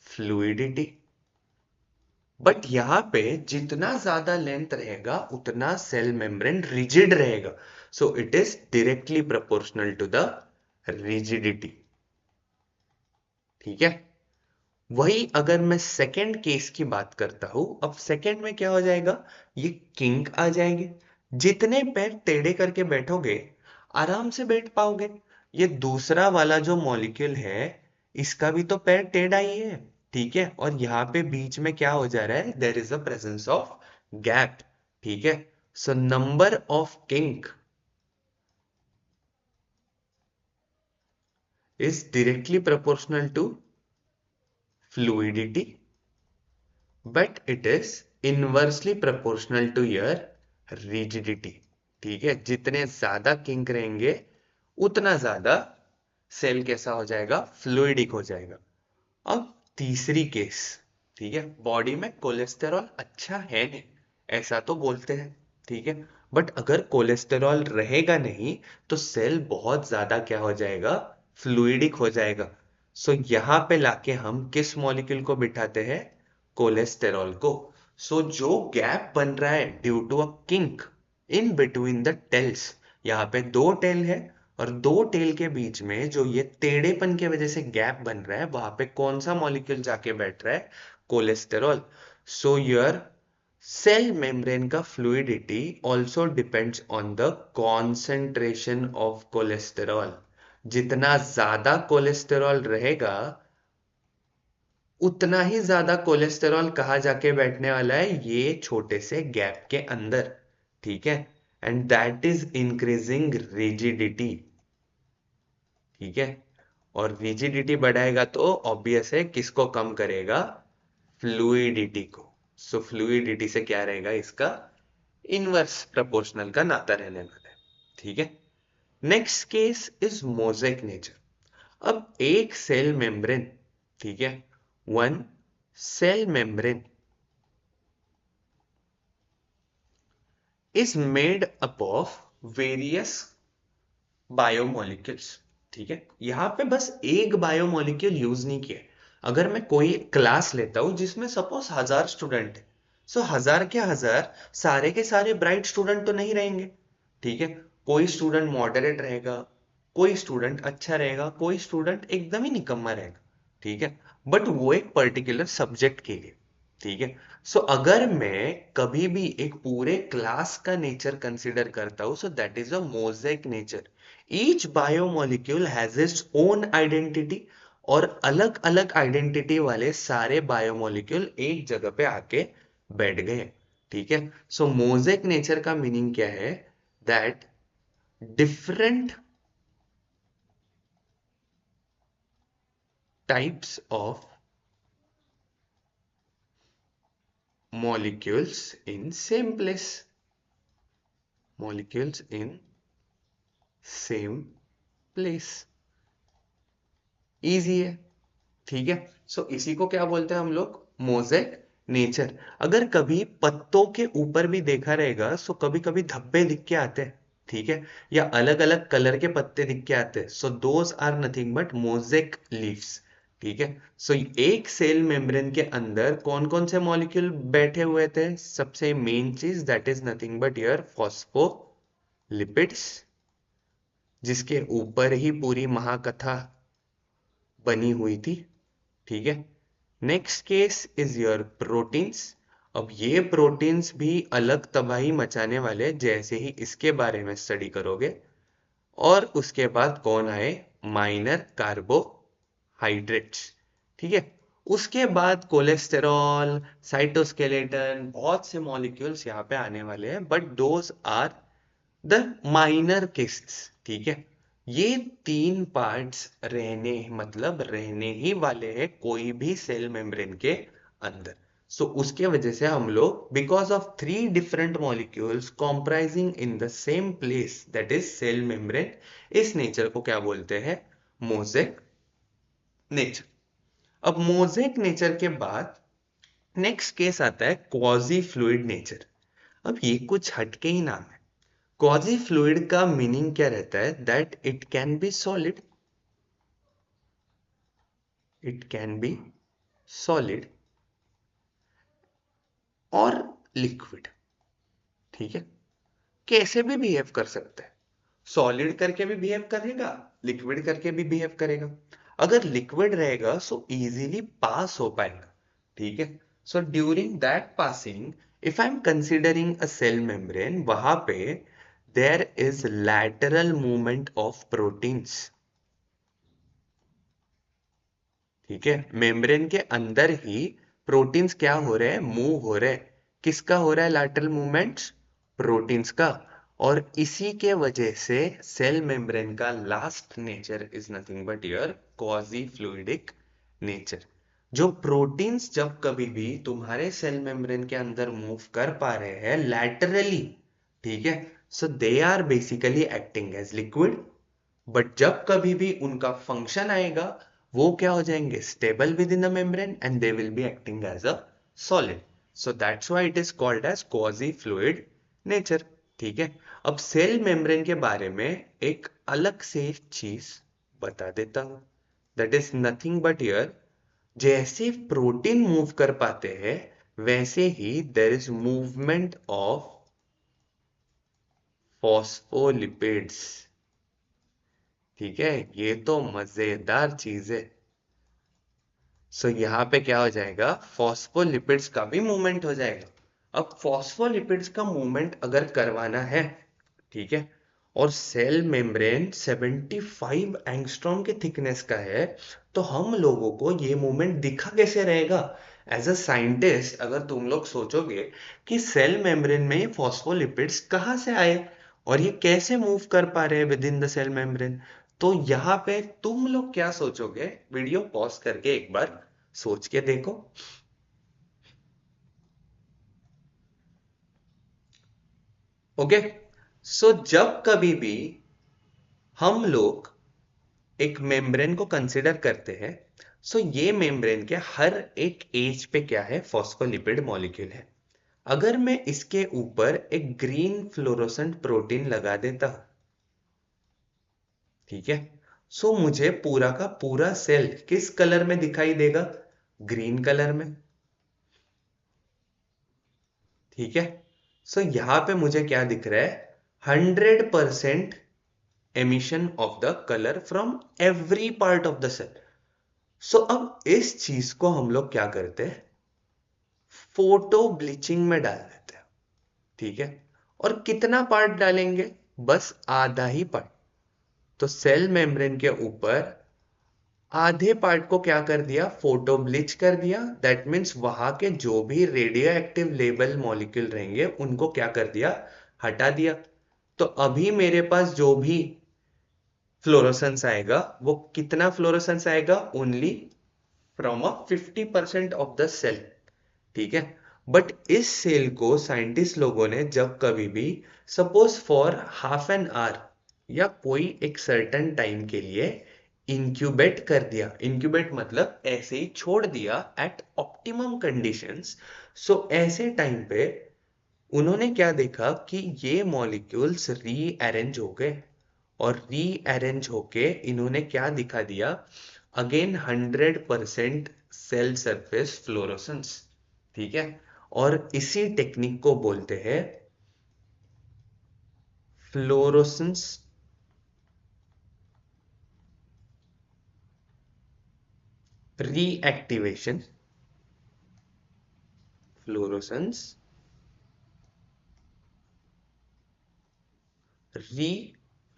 fluidity. But यहां पे जितना ज्यादा लेंथ रहेगा उतना सेल मेम्ब्रेन रिजिड रहेगा, so it is directly proportional to the rigidity, ठीक है। वही अगर मैं सेकंड केस की बात करता हूं, अब सेकंड में क्या हो जाएगा, ये किंक आ जाएंगे, जितने पैर टेढ़े करके बैठोगे आराम से बैठ पाओगे। ये दूसरा वाला जो मॉलिक्यूल है, इसका भी तो पैर टेढ़ा ही है, ठीक है। और यहाँ पे बीच में क्या हो जा रहा है, देर is a presence of gap, ठीक है। So number of kink is directly proportional to fluidity, but it is inversely proportional to your rigidity, ठीक है। जितने ज्यादा किंक रहेंगे उतना ज्यादा सेल कैसा हो जाएगा, फ्लूइडिक हो जाएगा। अब तीसरी केस, ठीक है, बॉडी में कोलेस्टेरॉल अच्छा है नहीं, ऐसा तो बोलते हैं, ठीक है। बट अगर कोलेस्टेरॉल रहेगा नहीं तो सेल बहुत ज्यादा क्या हो जाएगा, फ्लूइडिक हो जाएगा। सो यहाँ पे लाके हम किस मॉलिक्यूल को बिठाते हैं, कोलेस्टेरॉल को। सो जो गैप बन रहा है due to a kink in between the tails, यहाँ पे दो टेल है और दो टेल के बीच में जो ये टेढ़ेपन की वजह से गैप बन रहा है, वहां पे कौन सा मॉलिक्यूल जाके बैठ रहा है, cholesterol. So your cell membrane का fluidity also depends on the concentration of cholesterol. जितना ज्यादा कोलेस्टेरॉल रहेगा उतना ही ज्यादा कोलेस्टेरॉल कहाँ जाके बैठने वाला है, ये छोटे से गैप के अंदर। ठीक है, and that is increasing rigidity. ठीक है, और रिजिडिटी बढ़ाएगा तो ऑब्वियस है किसको कम करेगा, फ्लूइडिटी को। सो फ्लूइडिटी से क्या रहेगा, इसका इनवर्स प्रोपोर्शनल का नाता रहने वाला है। ठीक है, next case is mosaic nature. अब एक सेल मेम्ब्रेन, ठीक है, one cell membrane is made up of various biomolecules. ठीक है, यहां पे बस एक बायोमोलिक्यूल यूज नहीं किया है। अगर मैं कोई क्लास लेता हूं जिसमें सपोज 1000 स्टूडेंट है, सो 1000 के 1000 सारे के सारे ब्राइट स्टूडेंट तो नहीं रहेंगे। ठीक है, कोई स्टूडेंट मॉडरेट रहेगा, कोई स्टूडेंट अच्छा रहेगा, कोई स्टूडेंट एकदम ही निकम्मा रहेगा। ठीक है, बट वो एक पर्टिकुलर सब्जेक्ट के लिए। ठीक है, सो अगर मैं कभी भी एक पूरे क्लास का नेचर कंसिडर करता हूं, so that is a mosaic nature. Each biomolecule has its own identity, और अलग अलग आइडेंटिटी वाले सारे बायोमोलिक्यूल एक जगह पे आके बैठ गए। ठीक है, सो मोजेक नेचर का मीनिंग क्या है, that different types of molecules in same place, molecules in same place। Easy है। ठीक है, सो इसी को क्या बोलते हैं हम लोग, मोजेक नेचर। अगर कभी पत्तों के ऊपर भी देखा रहेगा, सो कभी कभी धब्बे दिख के आते हैं। ठीक है, या अलग अलग कलर के पत्ते दिख के आते हैं, so those are nothing but mosaic leaves. ठीक है, सो एक सेल मेम्ब्रेन के अंदर कौन कौन से मॉलिक्यूल बैठे हुए थे, सबसे मेन चीज that is nothing but your phospholipids, जिसके ऊपर ही पूरी महाकथा बनी हुई थी। ठीक है, next case is your proteins. अब ये प्रोटीन्स भी अलग तबाही मचाने वाले जैसे ही इसके बारे में स्टडी करोगे। और उसके बाद कौन आए, माइनर कार्बोहाइड्रेट्स। ठीक है, उसके बाद कोलेस्टेरॉल, साइटोस्केलेटन, बहुत से मॉलिक्यूल्स यहाँ पे आने वाले हैं, but those are the minor cases. ठीक है, ये तीन पार्ट्स रहने, मतलब रहने ही वाले हैं कोई भी सेल मेम्ब्रेन के अंदर। सो उसके वजह से हम लोग because of three different molecules comprising in the same place that is cell membrane, इस नेचर को क्या बोलते हैं, मोजेक नेचर। अब मोजेक नेचर के बाद नेक्स्ट केस आता है क्वाजी फ्लूइड नेचर। अब ये कुछ हटके ही नाम है। क्वाजी फ्लूइड का मीनिंग क्या रहता है, that it can be solid, it can be solid और लिक्विड। ठीक है, कैसे भी बिहेव कर सकता है, सॉलिड करके भी बिहेव करेगा, लिक्विड करके भी बिहेव करेगा। अगर लिक्विड रहेगा सो इजीली पास हो पाएगा। ठीक है, so during that passing, if I am considering a cell membrane, वहां पे there is lateral movement of proteins. ठीक है, मेम्ब्रेन के अंदर ही प्रोटीन्स क्या हो रहे हैं, मूव हो रहे हैं। किसका हो रहा है लैटरल मूवमेंट्स, प्रोटीन्स का। और इसी के वजह से सेल मेम्ब्रेन का last nature is nothing but your quasi fluidic nature. जो प्रोटीन्स जब कभी भी तुम्हारे सेल मेम्ब्रेन के अंदर मूव कर पा रहे हैं लैटरली, ठीक है, so they are basically acting as liquid. But जब कभी भी उनका फंक्शन आएगा, वो क्या हो जाएंगे, stable within the membrane and they will be acting as a solid. So that's why it is called as quasi fluid nature. ठीक है। अब सेल मेम्ब्रेन के बारे में एक अलग से चीज बता देता हूं। That is nothing but here, जैसे प्रोटीन मूव कर पाते हैं वैसे ही there is movement of phospholipids. ठीक है, ये तो मजेदार चीज है। सो यहाँ पे क्या हो जाएगा, फॉस्फोलिपिड्स का भी मूवमेंट हो जाएगा। अब फॉस्फोलिपिड्स का मूवमेंट अगर करवाना है, ठीक है, और सेल मेम्ब्रेन 75 एंगस्ट्रॉम के थिकनेस का है, तो हम लोगों को ये मूवमेंट दिखा कैसे रहेगा। एज अ साइंटिस्ट अगर तुम लोग सोचोगे कि सेल मेम्ब्रेन में फॉस्फोलिपिड्स कहाँ से आए और ये कैसे मूव कर पा रहे हैं within the cell membrane, तो यहाँ पे तुम लोग क्या सोचोगे, वीडियो पॉज करके एक बार सोच के देखो। ओके, सो जब कभी भी हम लोग एक मेम्ब्रेन को कंसिडर करते हैं, सो ये मेम्ब्रेन के हर एक एज पे क्या है, फॉस्फोलिपिड मॉलिक्यूल है। अगर मैं इसके ऊपर एक ग्रीन फ्लोरोसेंट प्रोटीन लगा देता हूं, ठीक है, सो मुझे पूरा का पूरा सेल किस कलर में दिखाई देगा, ग्रीन कलर में। ठीक है, सो यहां पे मुझे क्या दिख रहा है, 100% emission of the color from every part of the cell। सो अब इस चीज को हम लोग क्या करते हैं, फोटो ब्लीचिंग में डाल देते हैं। ठीक है, और कितना पार्ट डालेंगे, बस आधा ही पार्ट। तो सेल मेम्ब्रेन के ऊपर आधे पार्ट को क्या कर दिया, फोटो ब्लीच कर दिया। दैट मीन्स वहां के जो भी रेडियो एक्टिव लेबल मॉलिक्यूल रहेंगे उनको क्या कर दिया, हटा दिया। तो अभी मेरे पास जो भी फ्लोरोसेंस आएगा, वो कितना फ्लोरोसेंस आएगा, only from a 50% of the cell. ठीक है, बट इस सेल को साइंटिस्ट लोगों ने जब कभी भी suppose for half an hour या कोई एक सर्टन टाइम के लिए इंक्यूबेट कर दिया, इंक्यूबेट मतलब ऐसे ही छोड़ दिया एट ऑप्टिमम कंडीशंस, सो ऐसे टाइम पे उन्होंने क्या देखा कि ये मॉलिक्यूल्स रीअरेंज हो गए, और रीअरेंज होके इन्होंने क्या दिखा दिया, अगेन 100% सेल सरफेस फ्लोरोसेंस। ठीक है, और इसी टेक्निक को बोलते हैं फ्लोरोसेंस रीएक्टिवेशन। फ्लोरोसेंस री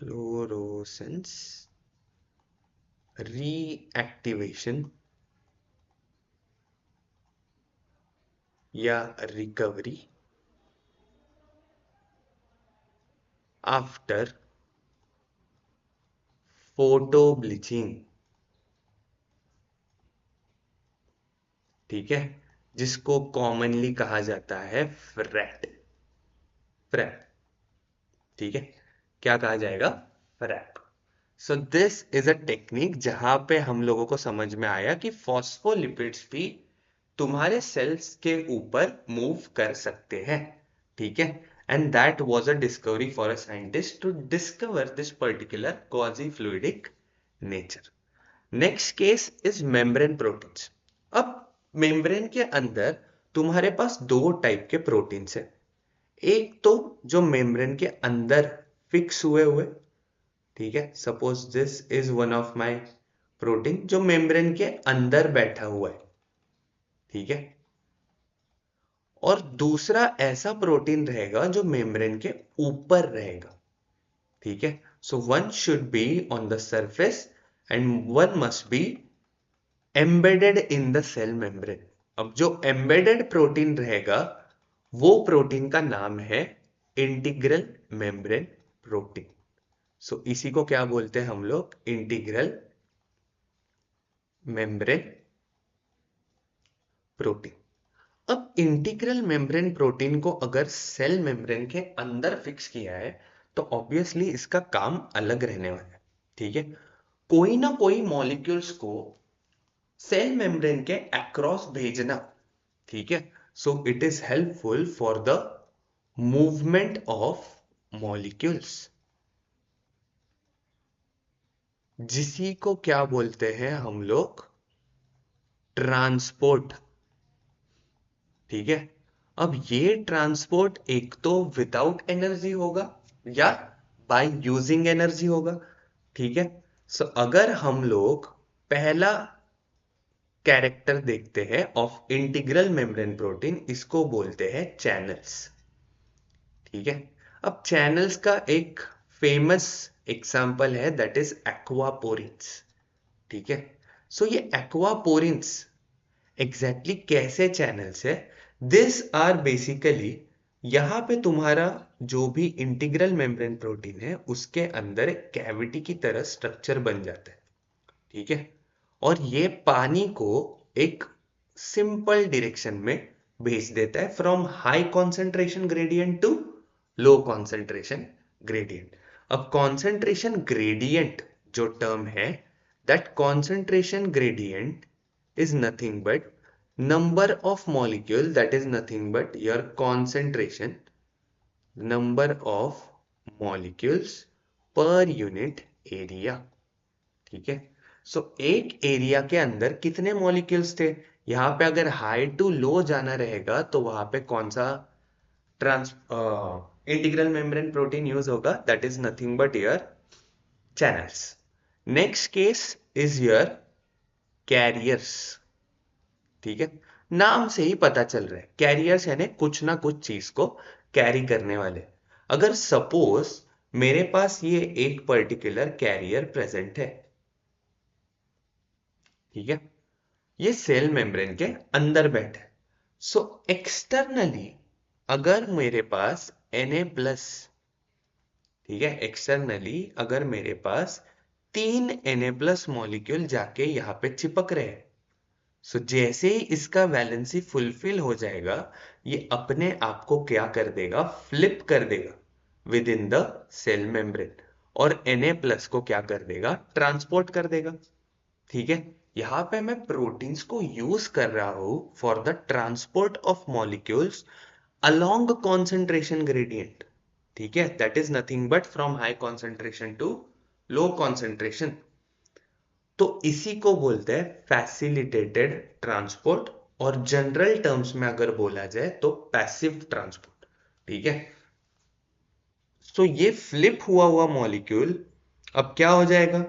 फ्लोरोसेंस रीएक्टिवेशन या रिकवरी आफ्टर फोटो ब्लीचिंग। ठीक है, जिसको कॉमनली कहा जाता है फ्रैट। फ्रैट, ठीक है, क्या कहा जाएगा, frat. So this is a technique जहां पे हम लोगों को समझ में आया कि फॉस्फोलिपिड्स भी तुम्हारे सेल्स के ऊपर मूव कर सकते हैं। ठीक है, and that was a discovery for a scientist to discover this particular quasi fluidic nature. Next case is membrane proteins. अब मेम्ब्रेन के अंदर तुम्हारे पास दो टाइप के प्रोटीन्स हैं। एक तो जो मेम्ब्रेन के अंदर फिक्स हुए हुए, ठीक है, suppose this is one of my protein जो मेम्ब्रेन के अंदर बैठा हुआ है। ठीक है, और दूसरा ऐसा प्रोटीन रहेगा जो मेम्ब्रेन के ऊपर रहेगा। ठीक है, so one should be on the surface and one must be embedded in the cell membrane. अब जो एम्बेडेड प्रोटीन रहेगा वो प्रोटीन का नाम है इंटीग्रल मेम्ब्रेन प्रोटीन। सो इसी को क्या बोलते हैं हम लोग, इंटीग्रल मेम्ब्रेन प्रोटीन। अब इंटीग्रल मेम्ब्रेन प्रोटीन को अगर सेल मेम्ब्रेन के अंदर फिक्स किया है तो ऑब्वियसली इसका काम अलग रहने वाला है। ठीक है, कोई ना कोई मॉलिक्यूल्स को सेल मेम्ब्रेन के अक्रॉस भेजना। ठीक है, so it is helpful for the movement of molecules, जिसी को क्या बोलते हैं हम लोग, ट्रांसपोर्ट। ठीक है, अब ये ट्रांसपोर्ट एक तो विदाउट एनर्जी होगा या बाय यूजिंग एनर्जी होगा। ठीक है, सो अगर हम लोग पहला कैरेक्टर देखते हैं ऑफ इंटीग्रल मेम्ब्रेन प्रोटीन, इसको बोलते हैं चैनल्स। ठीक है, अब चैनल्स का एक फेमस एग्जांपल है दैट इज एक्वापोरिन्स। ठीक है, सो ये एक्वापोरिन्स एग्जैक्टली कैसे चैनल्स है, दिस आर बेसिकली, यहां पे तुम्हारा जो भी इंटीग्रल मेम्ब्रेन प्रोटीन है उसके अंदर एक कैविटी की तरह स्ट्रक्चर बन जाता है। ठीक है, और ये पानी को एक सिंपल डायरेक्शन में भेज देता है, from high concentration gradient to low concentration gradient. अब कॉन्सेंट्रेशन ग्रेडियंट जो टर्म है, that concentration gradient is nothing but number of molecule, that is nothing but your concentration, number of molecules per unit area। ठीक है, सो एक एरिया के अंदर कितने मॉलिक्यूल्स थे, यहां पे अगर हाई टू लो जाना रहेगा तो वहां पे कौन सा trans integral membrane protein use होगा, that is nothing but your channels. Next case is your carriers. ठीक है, नाम से ही पता चल रहा है, कैरियर्स यानी कुछ ना कुछ चीज को कैरी करने वाले। अगर सपोज मेरे पास ये एक पर्टिकुलर कैरियर प्रेजेंट है, ठीक है, ये सेल मेम्ब्रेन के अंदर बैठे, सो एक्सटर्नली अगर मेरे पास Na+, ठीक है, एक्सटर्नली अगर मेरे पास 3 Na+ मॉलिक्यूल जाके यहां पे चिपक रहे हैं, सो जैसे ही इसका वैलेंसी फुलफिल हो जाएगा, ये अपने आप को क्या कर देगा, फ्लिप कर देगा within the cell membrane, और Na+ को क्या कर देगा, ट्रांसपोर्ट कर देगा। ठीक है, यहां पे मैं प्रोटीन्स को यूज कर रहा हूं for the transport of molecules along concentration gradient. ठीक है, that is nothing but from high concentration to low concentration. तो इसी को बोलते हैं फैसिलिटेटेड ट्रांसपोर्ट, और जनरल टर्म्स में अगर बोला जाए तो पैसिव ट्रांसपोर्ट। ठीक है, तो ये फ्लिप हुआ हुआ मॉलिक्यूल अब क्या हो जाएगा,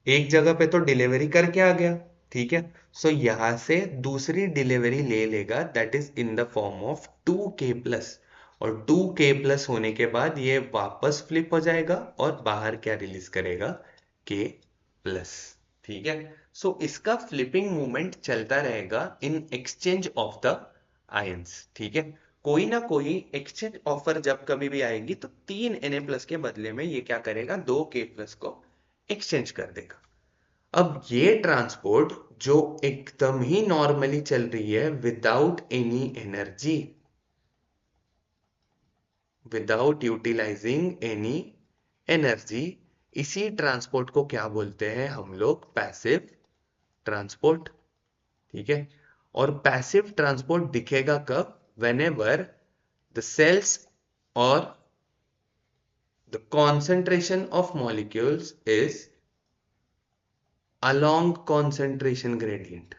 एक जगह पे तो डिलीवरी करके आ गया। ठीक है, सो यहां से दूसरी डिलीवरी ले लेगा, that is in the form of 2K+, और 2K+ होने के बाद ये वापस फ्लिप हो जाएगा और बाहर क्या रिलीज करेगा, K+। ठीक है, सो इसका फ्लिपिंग मूवमेंट चलता रहेगा in exchange of the ions. ठीक है, कोई ना कोई एक्सचेंज ऑफर जब कभी भी आएगी तो 3 Na+ के बदले में ये क्या करेगा, 2K+ को एक्सचेंज कर देगा। अब ये ट्रांसपोर्ट जो एकदम ही नॉर्मली चल रही है without any energy, without utilising any energy, इसी ट्रांसपोर्ट को क्या बोलते हैं हम लोग, पैसिव ट्रांसपोर्ट। ठीक है, और पैसिव ट्रांसपोर्ट दिखेगा कब, whenever the cells or the concentration of molecules is along concentration gradient।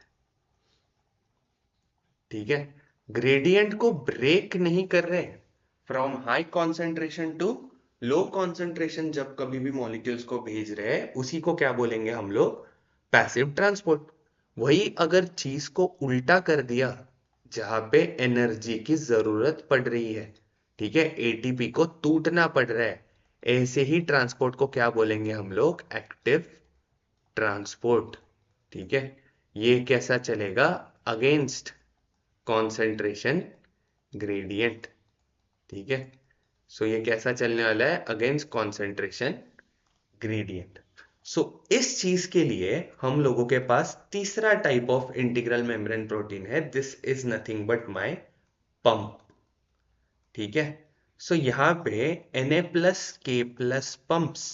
ठीक है, ग्रेडियंट को ब्रेक नहीं कर रहे, from high concentration to low concentration जब कभी भी मॉलिक्यूल्स को भेज रहे हैं, उसी को क्या बोलेंगे हम लोग, पैसिव ट्रांसपोर्ट। वही अगर चीज को उल्टा कर दिया, जहां पे एनर्जी की जरूरत पड़ रही है, ठीक है, एटीपी को टूटना पड़ रहा है, ऐसे ही ट्रांसपोर्ट को क्या बोलेंगे हम लोग, एक्टिव ट्रांसपोर्ट। ठीक है, ये कैसा चलेगा, अगेंस्ट कॉन्सेंट्रेशन ग्रेडियंट। ठीक है, सो ये कैसा चलने वाला है, अगेंस्ट कॉन्सेंट्रेशन ग्रेडियंट। सो इस चीज के लिए हम लोगों के पास तीसरा type of integral membrane protein है, this is nothing but my pump. ठीक है, सो यहां पे Na+K+ pumps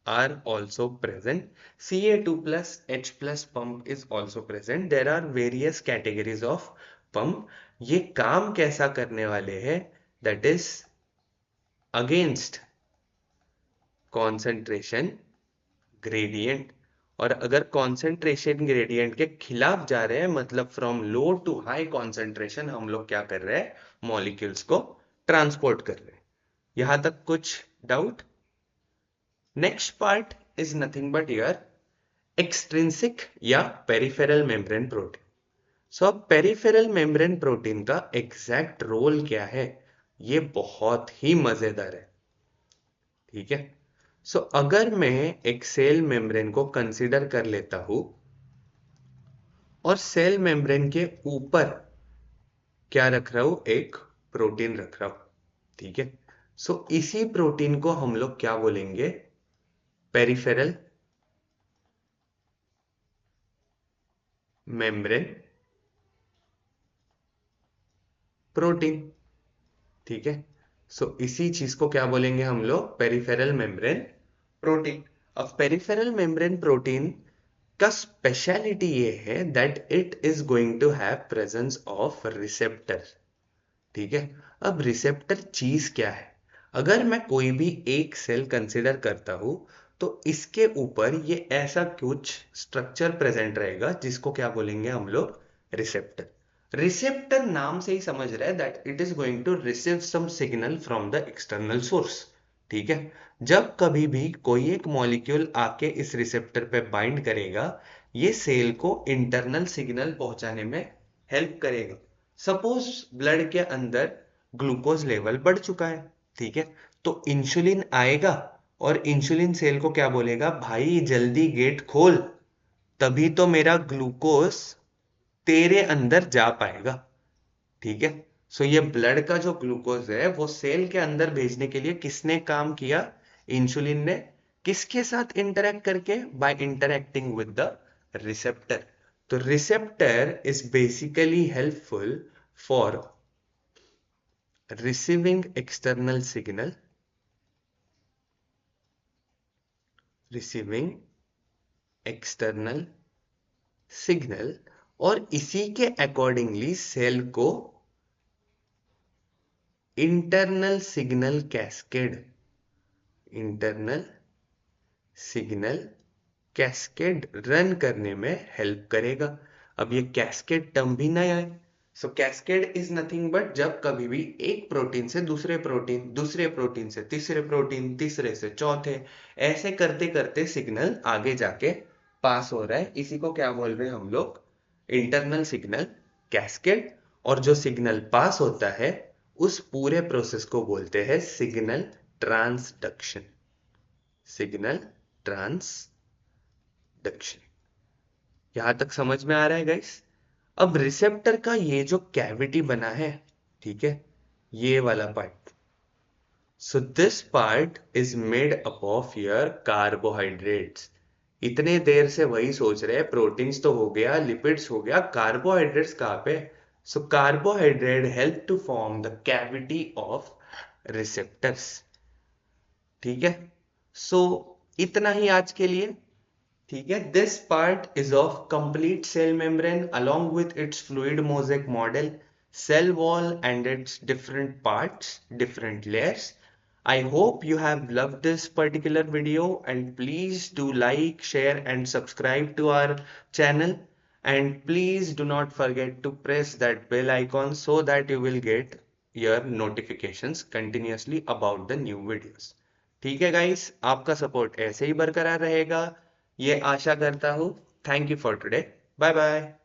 are also present, Ca2+H+ pump is also present, there are various categories of pump। ये काम कैसा करने वाले हैं, that is against concentration gradient. और अगर कॉन्सेंट्रेशन ग्रेडियंट के खिलाफ जा रहे हैं, मतलब from low to high concentration, हम लोग क्या कर रहे हैं, मॉलिक्यूल्स को ट्रांसपोर्ट कर रहे हैं। यहां तक कुछ doubt? Next part is nothing but your extrinsic या पेरिफेरल मेम्ब्रेन प्रोटीन। सो अब पेरिफेरल मेम्ब्रेन प्रोटीन का एग्जैक्ट रोल क्या है, ये बहुत ही मजेदार है। ठीक है, सो अगर मैं एक सेल मेम्ब्रेन को कंसीडर कर लेता हूं और सेल मेम्ब्रेन के ऊपर क्या रख रहा हूं, एक प्रोटीन रख रहा हूं। ठीक है, सो इसी प्रोटीन को हम लोग क्या बोलेंगे, पेरिफेरल मेम्ब्रेन प्रोटीन। ठीक है, सो इसी चीज को क्या बोलेंगे हम लोग, पेरिफेरल मेम्ब्रेन प्रोटीन। अब पेरिफेरल मेम्ब्रेन प्रोटीन का स्पेशलिटी ये है that it is going to have presence of receptor. ठीक है, अब रिसेप्टर चीज क्या है, अगर मैं कोई भी एक सेल कंसिडर करता हूं तो इसके ऊपर ये ऐसा कुछ स्ट्रक्चर प्रेजेंट रहेगा जिसको क्या बोलेंगे हम लोग, रिसेप्टर। रिसेप्टर नाम से ही समझ रहे हैं that it is going to receive some signal from the external source. ठीक है, जब कभी भी कोई एक मॉलिक्यूल आके इस रिसेप्टर पे बाइंड करेगा, ये सेल को इंटरनल सिग्नल पहुंचाने में हेल्प करेगा। सपोज ब्लड के अंदर ग्लूकोज लेवल बढ़ चुका है, ठीक है, तो इंसुलिन आएगा और इंसुलिन सेल को क्या बोलेगा, भाई जल्दी गेट खोल, तभी तो मेरा ग्लूकोज तेरे अंदर जा पाएगा। ठीक है, सो ये ब्लड का जो ग्लूकोज है वो सेल के अंदर भेजने के लिए किसने काम किया, इंसुलिन ने। किसके साथ इंटरेक्ट करके, by interacting with the receptor. तो receptor is basically helpful for receiving external signal, receiving external signal, और इसी के अकॉर्डिंगली सेल को internal signal cascade, internal signal cascade run करने में हेल्प करेगा। अब ये कैस्केड टर्म भी नया है। सो कैस्केड इज नथिंग बट जब कभी भी एक प्रोटीन से दूसरे प्रोटीन, दूसरे प्रोटीन से तीसरे प्रोटीन, तीसरे से चौथे, ऐसे करते करते सिग्नल आगे जाके पास हो रहा है, इसी को क्या बोल रहे हैं हम लोग, इंटरनल सिग्नल कैस्केड। और जो सिग्नल पास होता है उस पूरे प्रोसेस को बोलते हैं सिग्नल ट्रांसडक्शन, सिग्नल ट्रांसडक्शन। यहां तक समझ में आ रहा है गाइस? अब रिसेप्टर का ये जो कैविटी बना है, ठीक है, ये वाला part, so this part is made up of your carbohydrates. इतने देर से वही सोच रहे हैं, प्रोटीन्स तो हो गया, लिपिड्स हो गया, कार्बोहाइड्रेट्स कहाँ पे? So carbohydrate help to form the cavity of receptors. ठीक है, सो इतना ही आज के लिए। ठीक है, this part is of complete cell membrane along with its fluid mosaic model, cell wall and its different parts, different layers. I hope you have loved this particular video, and please do like, share and subscribe to our channel, and please do not forget to press that bell icon so that you will get your notifications continuously about the new videos. ठीक है गाइस, आपका सपोर्ट ऐसे ही बरकरार रहेगा, ये आशा करता हूँ। Thank you for today, bye bye.